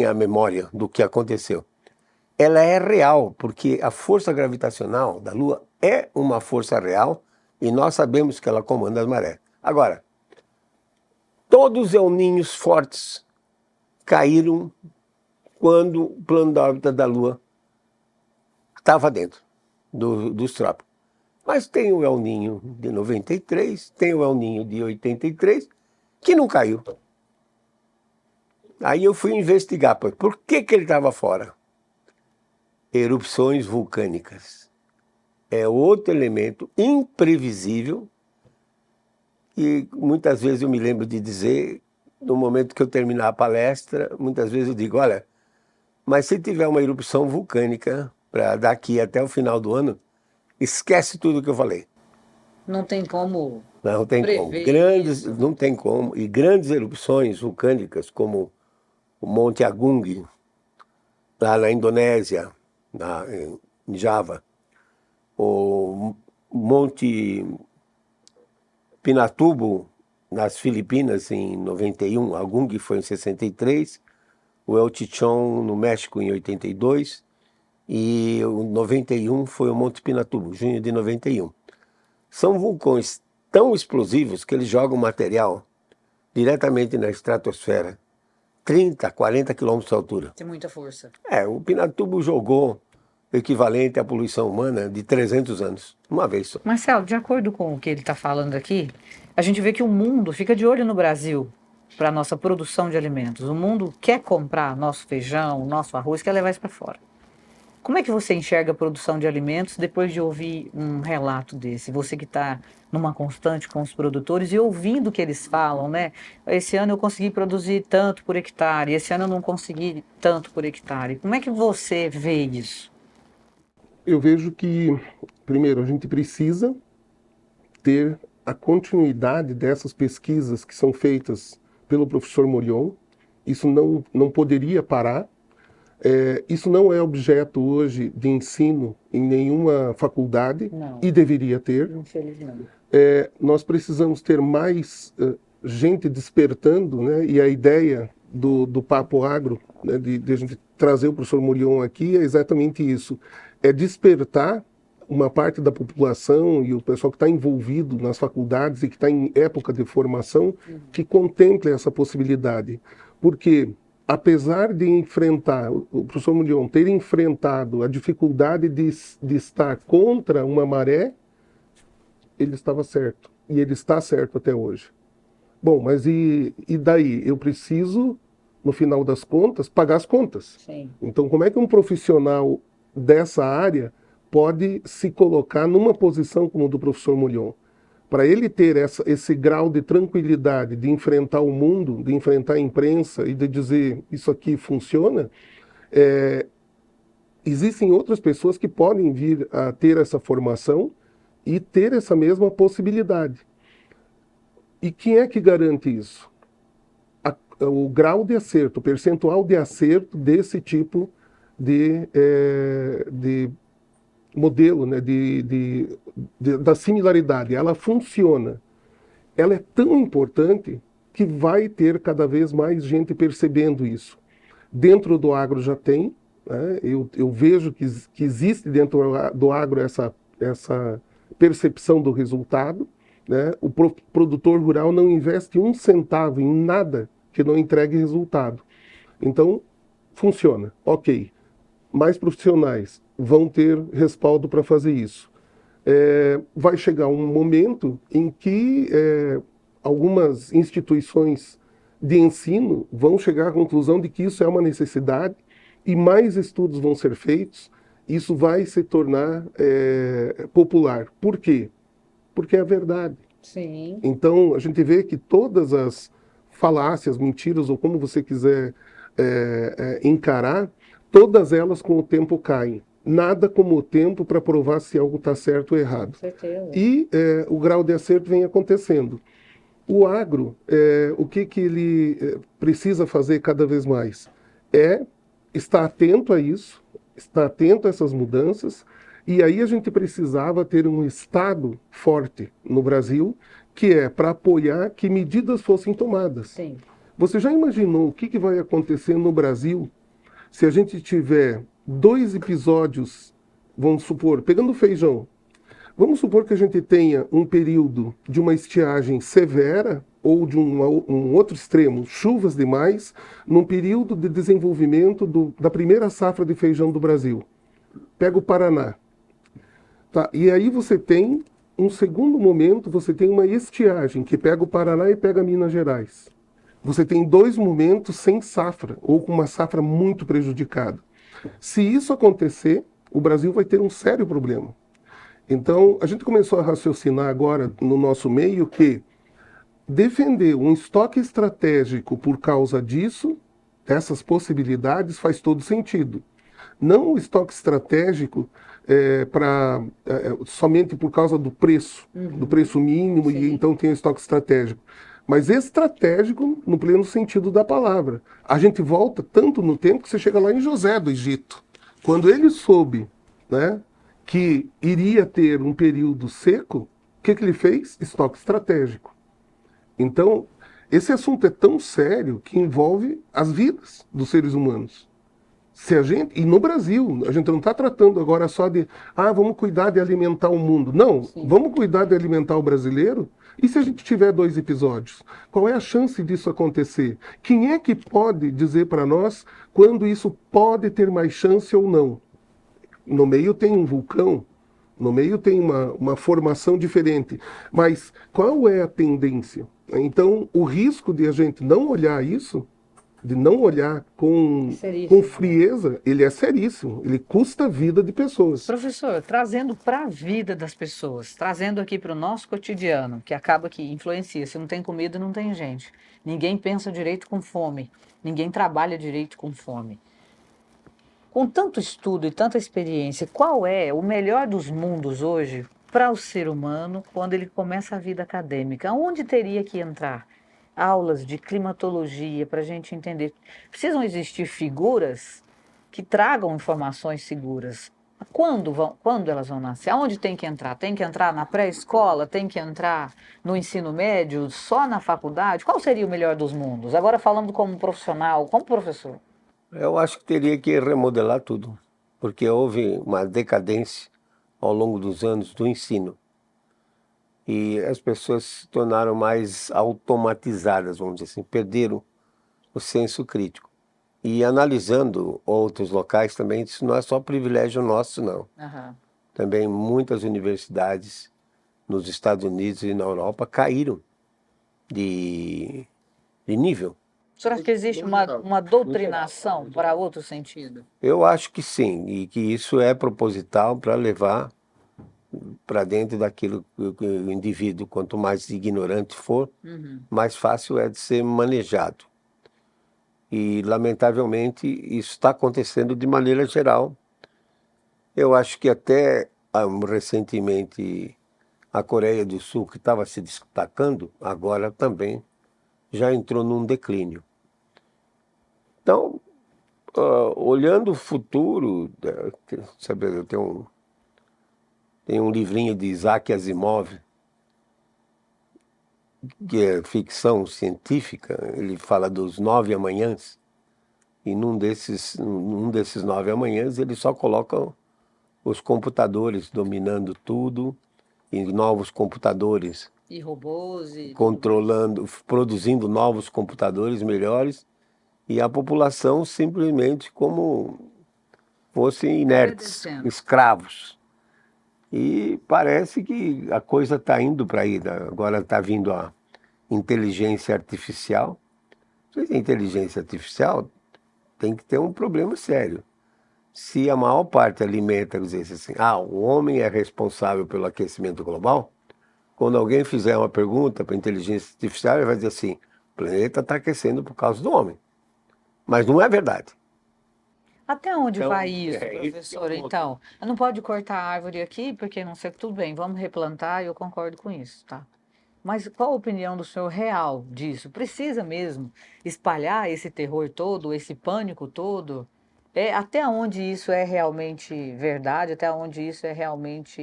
a memória do que aconteceu. Ela é real, porque a força gravitacional da Lua é uma força real e nós sabemos que ela comanda as marés. Agora, todos os El Niños fortes caíram quando o plano da órbita da Lua estava dentro dos trópicos. Mas tem o El Niño de 93, tem o El Niño de 83, que não caiu. Aí eu fui investigar, por que ele estava fora? Erupções vulcânicas. É outro elemento imprevisível e muitas vezes eu me lembro de dizer, no momento que eu terminar a palestra, muitas vezes eu digo, olha, mas se tiver uma erupção vulcânica para daqui até o final do ano, esquece tudo que eu falei. Não tem como Não tem como. Não tem como. E grandes erupções vulcânicas, como o Monte Agung, lá na Indonésia, em Java, o Monte Pinatubo, nas Filipinas, em 91, Agung foi em 63, o El Chichón, no México, em 82, e o 91 foi o Monte Pinatubo, junho de 91. São vulcões tão explosivos que eles jogam material diretamente na estratosfera, 30, 40 quilômetros de altura. Tem muita força. O Pinatubo jogou o equivalente à poluição humana de 300 anos, uma vez só. Marcelo, de acordo com o que ele está falando aqui, a gente vê que o mundo fica de olho no Brasil para a nossa produção de alimentos. O mundo quer comprar nosso feijão, nosso arroz, quer levar isso para fora. Como é que você enxerga a produção de alimentos depois de ouvir um relato desse? Você que está numa constante com os produtores e ouvindo o que eles falam, né? Esse ano eu consegui produzir tanto por hectare, esse ano eu não consegui tanto por hectare. Como é que você vê isso? Eu vejo que, primeiro, a gente precisa ter a continuidade dessas pesquisas que são feitas pelo professor Molion. Isso não poderia parar. Isso não é objeto hoje de ensino em nenhuma faculdade Não, e deveria ter. infelizmente. Nós precisamos ter mais gente despertando, né? E a ideia do Papo Agro, né, de a gente trazer o professor Molion aqui, é exatamente isso. É despertar uma parte da população e o pessoal que está envolvido nas faculdades e que está em época de formação, que contemple essa possibilidade. Porque, apesar de enfrentar, o professor Molion ter enfrentado a dificuldade de estar contra uma maré, ele estava certo. E ele está certo até hoje. Bom, mas e daí? Eu preciso, no final das contas, pagar as contas. Sim. Então, como é que um profissional dessa área pode se colocar numa posição como a do professor Molion? Para ele ter esse grau de tranquilidade de enfrentar o mundo, de enfrentar a imprensa e de dizer isso aqui funciona, existem outras pessoas que podem vir a ter essa formação e ter essa mesma possibilidade. E quem é que garante isso? O grau de acerto, o percentual de acerto desse tipo de modelo, né, da similaridade. Ela funciona. Ela é tão importante que vai ter cada vez mais gente percebendo isso. Dentro do agro já tem, né, eu vejo que existe dentro do agro essa percepção do resultado. Né? O produtor rural não investe um centavo em nada que não entregue resultado. Então, funciona, ok. Mais profissionais vão ter respaldo para fazer isso. Vai chegar um momento em que algumas instituições de ensino vão chegar à conclusão de que isso é uma necessidade e mais estudos vão ser feitos. Isso vai se tornar popular. Por quê? Porque é a verdade. Sim. Então, a gente vê que todas as falácias, mentiras, ou como você quiser encarar, todas elas com o tempo caem. Nada como o tempo para provar se algo está certo ou errado. Com certeza. E o grau de acerto vem acontecendo. O agro, o que ele precisa fazer cada vez mais? É estar atento a isso, estar atento a essas mudanças. E aí a gente precisava ter um Estado forte no Brasil, que é para apoiar que medidas fossem tomadas. Sim. Você já imaginou o que vai acontecer no Brasil se a gente tiver 2 episódios, vamos supor, pegando o feijão, vamos supor que a gente tenha um período de uma estiagem severa ou de um outro extremo, chuvas demais, num período de desenvolvimento da primeira safra de feijão do Brasil. Pega o Paraná. Tá, e aí você tem um segundo momento, você tem uma estiagem que pega o Paraná e pega Minas Gerais. Você tem 2 momentos sem safra, ou com uma safra muito prejudicada. Se isso acontecer, o Brasil vai ter um sério problema. Então, a gente começou a raciocinar agora no nosso meio que defender um estoque estratégico por causa disso, dessas possibilidades, faz todo sentido. Não o estoque estratégico somente por causa do preço mínimo, Sim. e então tem o estoque estratégico. Mas estratégico no pleno sentido da palavra. A gente volta tanto no tempo que você chega lá em José do Egito. Quando ele soube, né, que iria ter um período seco, o que ele fez? Estoque estratégico. Então, esse assunto é tão sério que envolve as vidas dos seres humanos. E no Brasil, a gente não está tratando agora só de vamos cuidar de alimentar o mundo. Não, Sim. Vamos cuidar de alimentar o brasileiro. E se a gente tiver 2 episódios? Qual é a chance disso acontecer? Quem é que pode dizer para nós quando isso pode ter mais chance ou não? No meio tem um vulcão, no meio tem uma formação diferente. Mas qual é a tendência? Então, o risco de a gente não olhar isso, de não olhar com frieza, ele é seríssimo. Ele custa a vida de pessoas. Professor, trazendo para a vida das pessoas, trazendo aqui para o nosso cotidiano, que acaba que influencia. Se não tem comida, não tem gente. Ninguém pensa direito com fome. Ninguém trabalha direito com fome. Com tanto estudo e tanta experiência, qual é o melhor dos mundos hoje para o ser humano quando ele começa a vida acadêmica? Onde teria que entrar? Aulas de climatologia para a gente entender. Precisam existir figuras que tragam informações seguras. Quando elas vão nascer? Aonde tem que entrar? Tem que entrar na pré-escola? Tem que entrar no ensino médio? Só na faculdade? Qual seria o melhor dos mundos? Agora falando como profissional, como professor. Eu acho que teria que remodelar tudo, porque houve uma decadência ao longo dos anos do ensino. E as pessoas se tornaram mais automatizadas, vamos dizer assim, perderam o senso crítico. E analisando outros locais também, isso não é só privilégio nosso, não. Aham. Também muitas universidades nos Estados Unidos e na Europa caíram de nível. O senhor acha que existe uma doutrinação para outro sentido? Eu acho que sim, e que isso é proposital para levar para dentro daquilo que o indivíduo, quanto mais ignorante for, mais fácil é de ser manejado. E, lamentavelmente, isso está acontecendo de maneira geral. Eu acho que até recentemente a Coreia do Sul, que estava se destacando, agora também já entrou num declínio. Então, olhando o futuro, sabe, eu tenho um livrinho de Isaac Asimov, que é ficção científica. Ele fala dos 9 amanhãs, e num desses 9 amanhãs ele só coloca os computadores dominando tudo, e novos computadores E robôs e controlando, produzindo novos computadores melhores, e a população simplesmente como fossem inertes, Obedecendo. escravos. E parece que a coisa está indo para aí. Agora está vindo a inteligência artificial. Mas a inteligência artificial tem que ter um problema sério. Se a maior parte alimenta, dizer assim, o homem é responsável pelo aquecimento global, quando alguém fizer uma pergunta para a inteligência artificial, ele vai dizer assim, o planeta está aquecendo por causa do homem. Mas não é verdade. Até onde Então, vai isso, esse que é o professor? ponto. Então, não pode cortar a árvore aqui, porque não sei, tudo bem, vamos replantar, eu concordo com isso, tá? Mas qual a opinião do senhor real disso? Precisa mesmo espalhar esse terror todo, esse pânico todo? Até onde isso é realmente verdade, até onde isso é realmente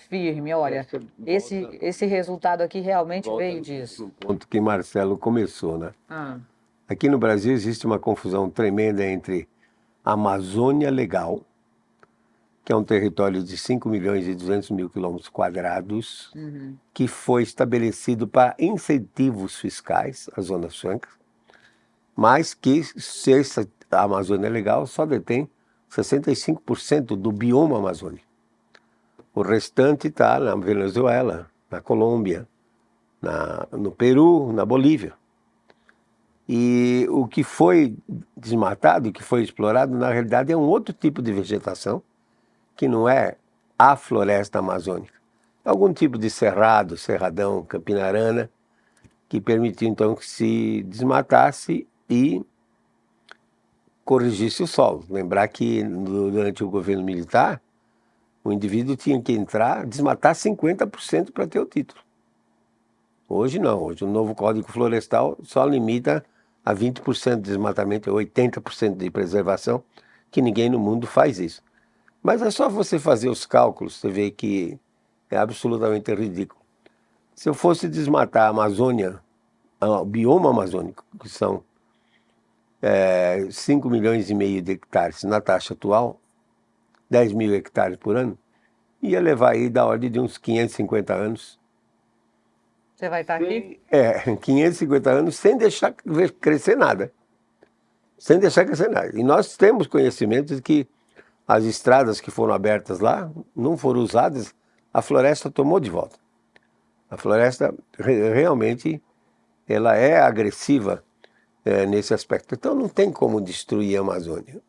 firme? Olha, esse resultado aqui realmente veio disso. No ponto que Marcelo começou, né? Ah, Aqui no Brasil existe uma confusão tremenda entre Amazônia Legal, que é um território de 5.200.000 quilômetros quadrados, que foi estabelecido para incentivos fiscais, as zonas francas, mas que a Amazônia Legal só detém 65% do bioma amazônico. O restante está na Venezuela, na Colômbia, no Peru, na Bolívia. E o que foi desmatado, o que foi explorado, na realidade é um outro tipo de vegetação, que não é a floresta amazônica. É algum tipo de cerrado, cerradão, campinarana, que permitiu então que se desmatasse e corrigisse o solo. Lembrar que durante o governo militar, o indivíduo tinha que desmatar 50% para ter o título. Hoje não, hoje o novo Código Florestal só limita a 20% de desmatamento e 80% de preservação, que ninguém no mundo faz isso. Mas é só você fazer os cálculos, você vê que é absolutamente ridículo. Se eu fosse desmatar a Amazônia, o bioma amazônico, que são 5,5 milhões de hectares na taxa atual, 10 mil hectares por ano, ia levar aí da ordem de uns 550 anos. você vai estar aqui? 550 anos sem deixar crescer nada. Sem deixar crescer nada. E nós temos conhecimento de que as estradas que foram abertas lá não foram usadas, a floresta tomou de volta. A floresta realmente ela é agressiva nesse aspecto. Então não tem como destruir a Amazônia.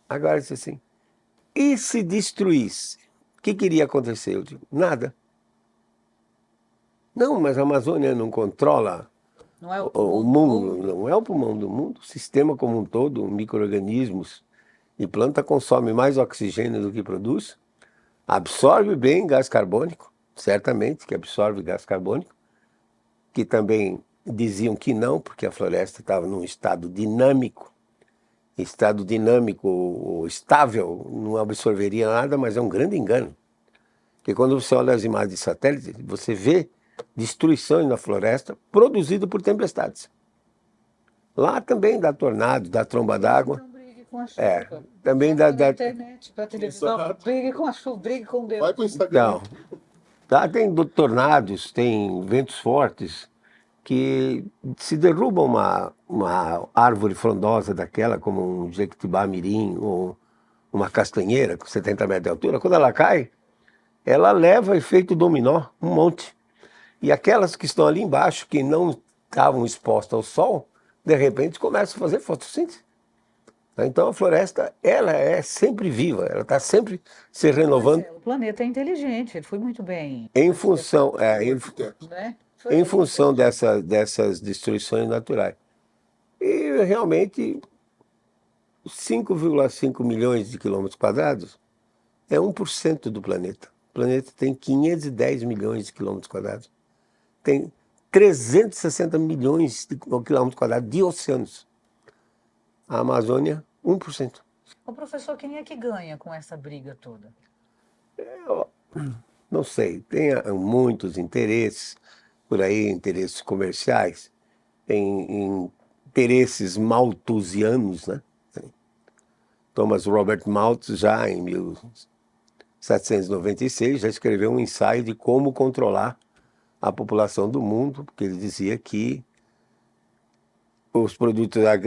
Agora, assim, e se destruísse? O que iria acontecer? Eu digo, nada. Não, mas a Amazônia não controla Não é o o pulmão do mundo, não é o pulmão do mundo. O sistema como um todo, micro-organismos e planta consome mais oxigênio do que produz, absorve bem gás carbônico, certamente que absorve gás carbônico, que também diziam que não, porque a floresta estava num estado dinâmico estado dinâmico ou estável, não absorveria nada, mas é um grande engano. Porque quando você olha as imagens de satélite, você vê destruições na floresta produzidas por tempestades. Lá também dá tornado, dá tromba d'água. Então brigue com a chuva. É, também dá... Na internet, para televisão, Exato. brigue com a chuva, brigue com Deus. Vai pro Instagram. Não. Tá, tem tornados, tem ventos fortes que se derruba uma árvore frondosa daquela, como um jequitibá mirim ou uma castanheira com 70 metros de altura, quando ela cai, ela leva efeito dominó, um monte. E aquelas que estão ali embaixo, que não estavam expostas ao sol, de repente começam a fazer fotossíntese. Então a floresta, ela é sempre viva, ela está sempre se renovando. Marcelo, o planeta é inteligente, ele foi muito bem, Em função, né? em função dessas destruições naturais. E realmente 5,5 milhões de quilômetros quadrados é 1% do planeta. O planeta tem 510 milhões de quilômetros quadrados. Tem 360 milhões de quilômetros quadrados de oceanos. A Amazônia, 1%. O professor, quem é que ganha com essa briga toda? Não sei, tem muitos interesses por aí, interesses comerciais, tem interesses malthusianos, né? Thomas Robert Malthus, já em 1796, já escreveu um ensaio de como controlar a população do mundo, porque ele dizia que a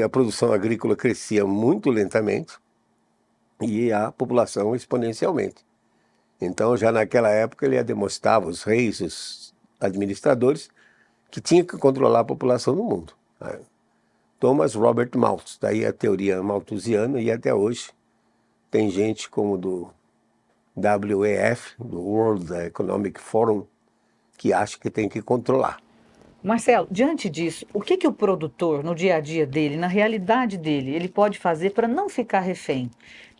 produção agrícola crescia muito lentamente e a população exponencialmente. Então, já naquela época, ele demonstrava os reis, os administradores, que tinha que controlar a população do mundo. Thomas Robert Malthus, daí a teoria malthusiana, e até hoje tem gente como do WEF, do World Economic Forum, que acha que tem que controlar. Marcelo, diante disso, o que o produtor, no dia a dia dele, na realidade dele, ele pode fazer para não ficar refém?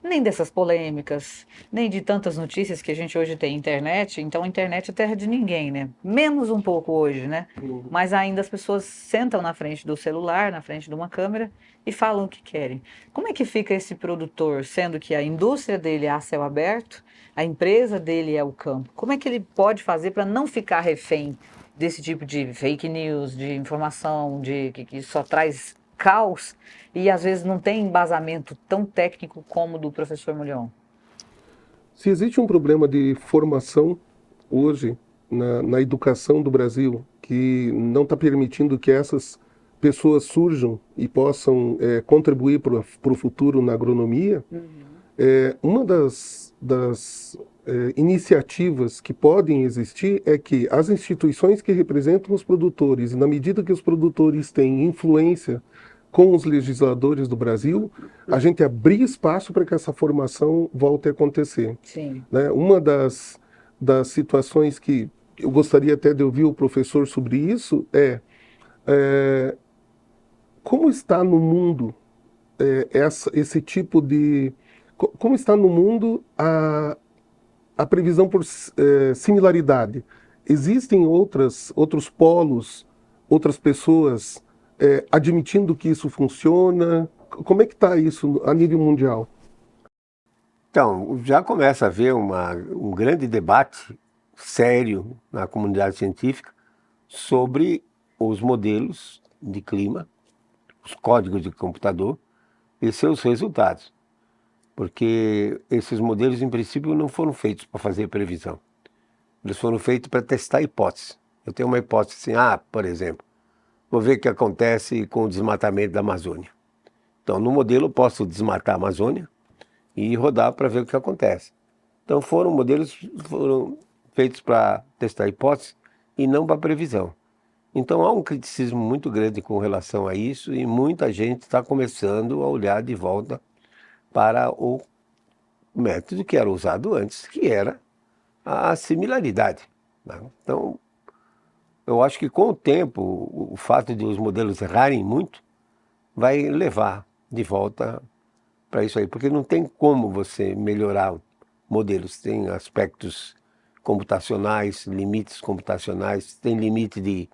Nem dessas polêmicas, nem de tantas notícias que a gente hoje tem internet. Então, a internet é terra de ninguém, né? Menos um pouco hoje, né? Mas ainda as pessoas sentam na frente do celular, na frente de uma câmera e falam o que querem. Como é que fica esse produtor, sendo que a indústria dele é a céu aberto, a empresa dele é o campo? Como é que ele pode fazer para não ficar refém desse tipo de fake news, de informação, que só traz caos e às vezes não tem embasamento tão técnico como o do professor Molion? Se existe um problema de formação hoje na educação do Brasil, que não está permitindo que essas pessoas surjam e possam contribuir para o futuro na agronomia, uma das iniciativas que podem existir é que as instituições que representam os produtores, na medida que os produtores têm influência com os legisladores do Brasil, a gente abrir espaço para que essa formação volte a acontecer. Sim. Né? Uma das situações que eu gostaria até de ouvir o professor sobre isso é como está no mundo esse tipo de... Como está no mundo a previsão por similaridade? Existem outros polos, outras pessoas admitindo que isso funciona? Como é que está isso a nível mundial? Então, já começa a haver um grande debate sério na comunidade científica sobre os modelos de clima, os códigos de computador e seus resultados. Porque esses modelos, em princípio, não foram feitos para fazer previsão. Eles foram feitos para testar hipóteses. Eu tenho uma hipótese assim, por exemplo, vou ver o que acontece com o desmatamento da Amazônia. Então, no modelo, eu posso desmatar a Amazônia e rodar para ver o que acontece. Então, modelos foram feitos para testar hipóteses e não para previsão. Então, há um criticismo muito grande com relação a isso e muita gente está começando a olhar de volta para o método que era usado antes, que era a similaridade. Né? Então, eu acho que com o tempo, o fato de os modelos errarem muito, vai levar de volta para isso aí, porque não tem como você melhorar modelos, tem aspectos computacionais, limites computacionais, tem limite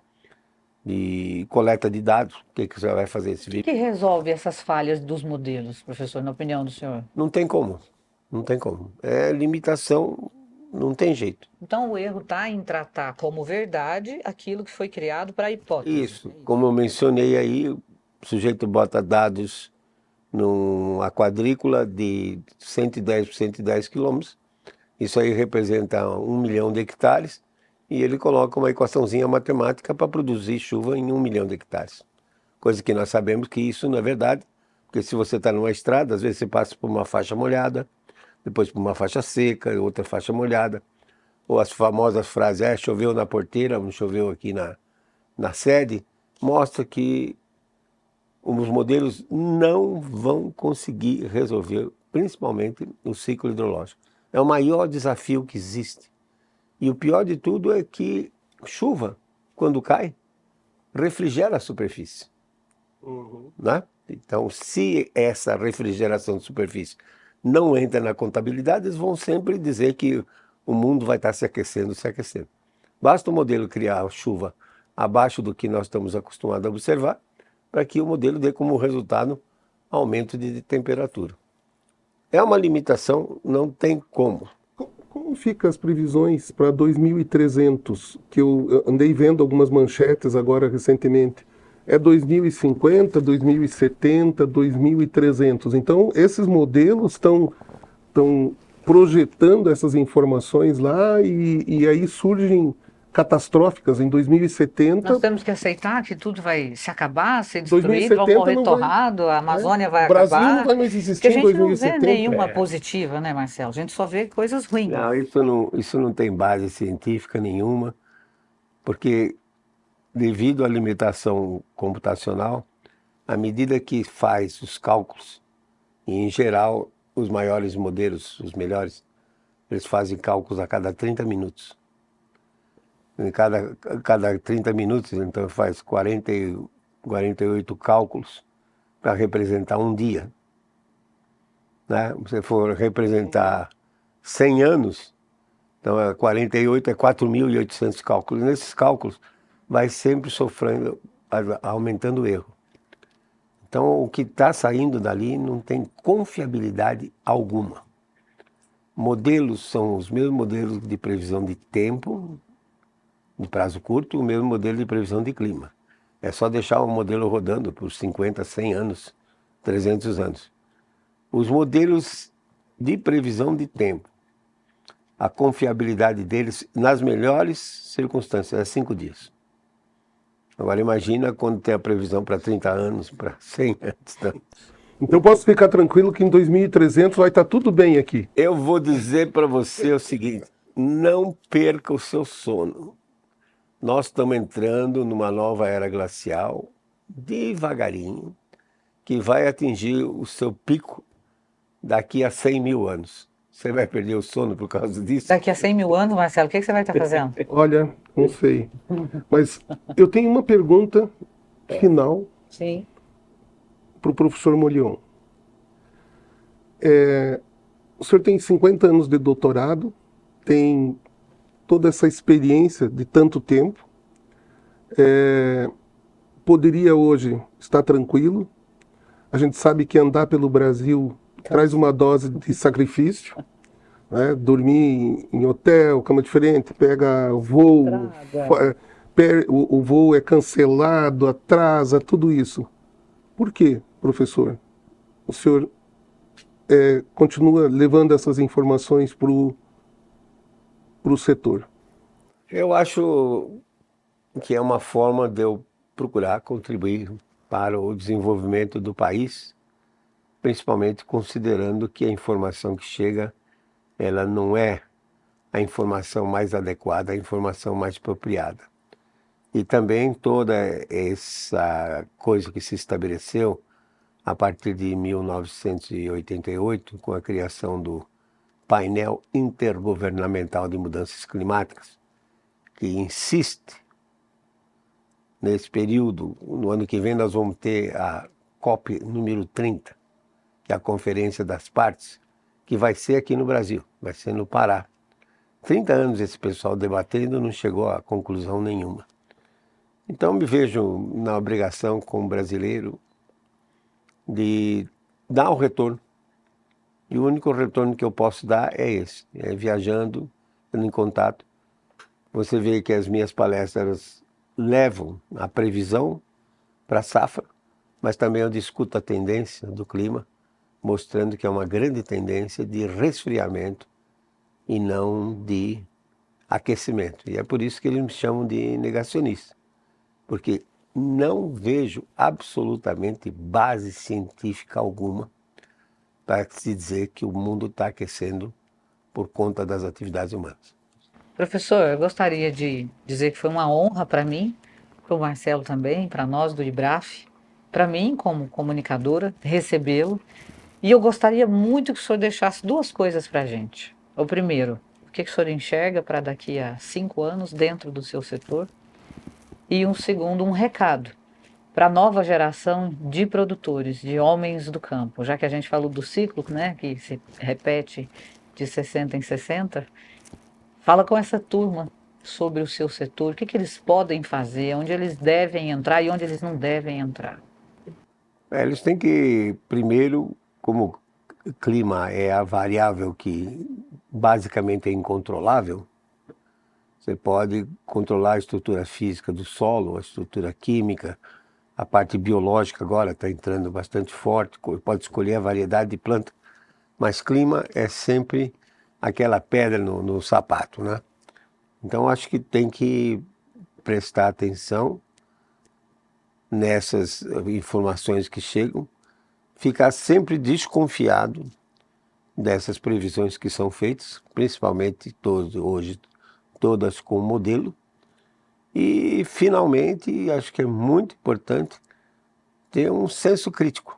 de coleta de dados. O que você vai fazer esse O vídeo? que resolve essas falhas dos modelos, professor, na opinião do senhor? Não tem como, não tem como. É limitação, não tem jeito. Então, o erro está em tratar como verdade aquilo que foi criado para a hipótese. Isso, como eu mencionei aí, o sujeito bota dados numa quadrícula de 110 por 110 quilômetros, isso aí representa 1 milhão de hectares, e ele coloca uma equaçãozinha matemática para produzir chuva em 1 milhão de hectares. Coisa que nós sabemos que isso não é verdade, porque se você está numa estrada, às vezes você passa por uma faixa molhada, depois por uma faixa seca, outra faixa molhada, ou as famosas frases, choveu na porteira, não choveu aqui na sede, mostra que os modelos não vão conseguir resolver, principalmente o ciclo hidrológico. É o maior desafio que existe. E o pior de tudo é que chuva, quando cai, refrigera a superfície. Né? Então, se essa refrigeração de superfície não entra na contabilidade, eles vão sempre dizer que o mundo vai estar se aquecendo, se aquecendo. Basta o modelo criar chuva abaixo do que nós estamos acostumados a observar, para que o modelo dê como resultado aumento de temperatura. É uma limitação, não tem como. Como ficam as previsões para 2300? Que eu andei vendo algumas manchetes agora recentemente. É 2050, 2070, 2300. Então, esses modelos estão projetando essas informações lá e aí surgem catastróficas em 2070. Nós temos que aceitar que tudo vai se acabar, ser destruído, 2070 vão morrer não vai- torrado, a Amazônia vai O Brasil acabar. não vai mais Porque existir a em gente não vê 2070. nenhuma positiva, né, Marcelo? A gente só vê coisas ruins. Não, isso não tem base científica nenhuma, porque devido à limitação computacional, à medida que faz os cálculos, e em geral os maiores modelos, os melhores, eles fazem cálculos a cada 30 minutos. Em cada 30 minutos, então faz 48 cálculos para representar um dia. Né? Se você for representar 100 anos, então 48 é 4.800 cálculos. Nesses cálculos vai sempre sofrendo, aumentando o erro. Então o que está saindo dali não tem confiabilidade alguma. Modelos são os mesmos modelos de previsão de tempo, de prazo curto, o mesmo modelo de previsão de clima. É só deixar o modelo rodando por 50, 100 anos, 300 anos. Os modelos de previsão de tempo, a confiabilidade deles, nas melhores circunstâncias, é 5 dias. Agora imagina quando tem a previsão para 30 anos, para 100 anos. Então posso ficar tranquilo que em 2300 vai estar tudo bem aqui. Eu vou dizer para você o seguinte, não perca o seu sono. Nós estamos entrando numa nova era glacial, devagarinho, que vai atingir o seu pico daqui a 100 mil anos. Você vai perder o sono por causa disso? Daqui a 100 mil anos, Marcelo, o que você vai estar fazendo? Olha, não sei. Mas eu tenho uma pergunta final Sim. para o professor Molion. O senhor tem 50 anos de doutorado, tem toda essa experiência de tanto tempo, poderia hoje estar tranquilo. A gente sabe que andar pelo Brasil traz uma dose de sacrifício, né? Dormir em hotel, cama diferente, pega voo, o voo é cancelado, atrasa, tudo isso. Por quê, professor? O senhor continua levando essas informações para o setor? Eu acho que é uma forma de eu procurar contribuir para o desenvolvimento do país, principalmente considerando que a informação que chega, ela não é a informação mais adequada, a informação mais apropriada. E também toda essa coisa que se estabeleceu a partir de 1988, com a criação do Painel Intergovernamental de Mudanças Climáticas, que insiste nesse período. No ano que vem nós vamos ter a COP número 30, que é a Conferência das Partes, que vai ser aqui no Brasil, vai ser no Pará. 30 anos esse pessoal debatendo, não chegou a conclusão nenhuma. Então me vejo na obrigação como brasileiro de dar um retorno. E o único retorno que eu posso dar é esse, é viajando, estando em contato. Você vê que as minhas palestras levam a previsão para a safra, mas também eu discuto a tendência do clima, mostrando que é uma grande tendência de resfriamento e não de aquecimento. E é por isso que eles me chamam de negacionista, porque não vejo absolutamente base científica alguma para se dizer que o mundo está aquecendo por conta das atividades humanas. Professor, eu gostaria de dizer que foi uma honra para mim, para o Marcelo também, para nós do IBRAF, para mim como comunicadora, recebê-lo. E eu gostaria muito que o senhor deixasse duas coisas para a gente. O primeiro, o que o senhor enxerga para daqui a 5 anos dentro do seu setor? E um segundo, um recado para a nova geração de produtores, de homens do campo. Já que a gente falou do ciclo, né, que se repete de 60 em 60, fala com essa turma sobre o seu setor, o que eles podem fazer, onde eles devem entrar e onde eles não devem entrar. Eles têm que, primeiro, como o clima é a variável que basicamente é incontrolável, você pode controlar a estrutura física do solo, a estrutura química, a parte biológica agora está entrando bastante forte, pode escolher a variedade de planta, mas clima é sempre aquela pedra no sapato, né? Então acho que tem que prestar atenção nessas informações que chegam, ficar sempre desconfiado dessas previsões que são feitas, principalmente hoje todas com modelo. E finalmente, acho que é muito importante ter um senso crítico,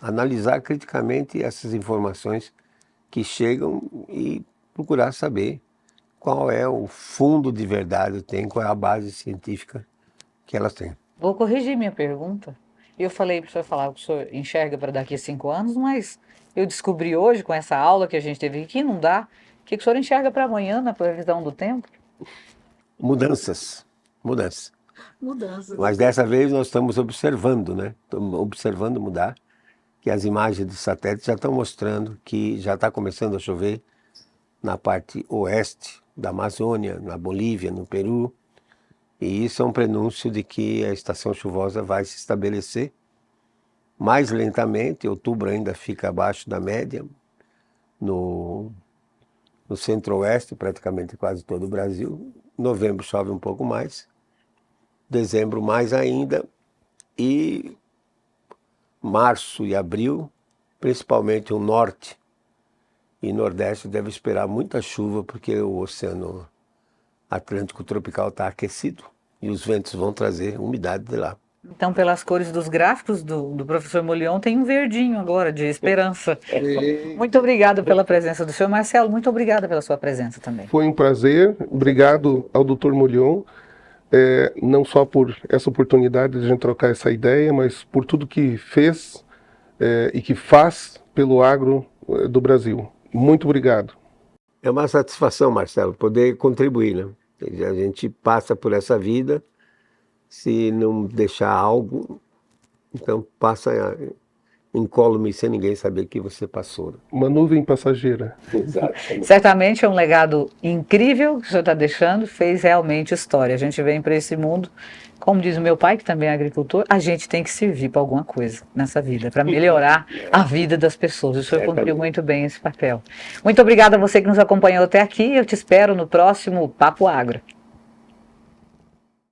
analisar criticamente essas informações que chegam e procurar saber qual é o fundo de verdade, qual é a base científica que elas têm. Vou corrigir minha pergunta. Eu falei para o senhor falar o que o senhor enxerga para daqui a 5 anos, mas eu descobri hoje, com essa aula que a gente teve aqui, não dá. O que o senhor enxerga para amanhã na previsão do tempo? Mudanças. Mas dessa vez nós estamos observando, né? Estamos observando mudar, que as imagens de satélite já estão mostrando que já está começando a chover na parte oeste da Amazônia, na Bolívia, no Peru. E isso é um prenúncio de que a estação chuvosa vai se estabelecer mais lentamente. Outubro ainda fica abaixo da média, no centro-oeste, praticamente quase todo o Brasil. Novembro chove um pouco mais, dezembro mais ainda, e março e abril, principalmente o norte e nordeste, deve esperar muita chuva, porque o Oceano Atlântico tropical está aquecido e os ventos vão trazer umidade de lá. Então, pelas cores dos gráficos do professor Molion, tem um verdinho agora de esperança. Muito obrigada pela presença do senhor Marcelo, muito obrigada pela sua presença também. Foi um prazer, obrigado ao Dr. Molion, não só por essa oportunidade de a gente trocar essa ideia, mas por tudo que fez e que faz pelo agro do Brasil. Muito obrigado. É uma satisfação, Marcelo, poder contribuir, né? A gente passa por essa vida, se não deixar algo, então passa incólume sem ninguém saber que você passou. Uma nuvem passageira. Exatamente. Certamente é um legado incrível que o senhor está deixando, fez realmente história. A gente vem para esse mundo, como diz o meu pai, que também é agricultor, a gente tem que servir para alguma coisa nessa vida, para melhorar a vida das pessoas. O senhor cumpriu muito bem esse papel. Muito obrigada a você que nos acompanhou até aqui. Eu te espero no próximo Papo Agro.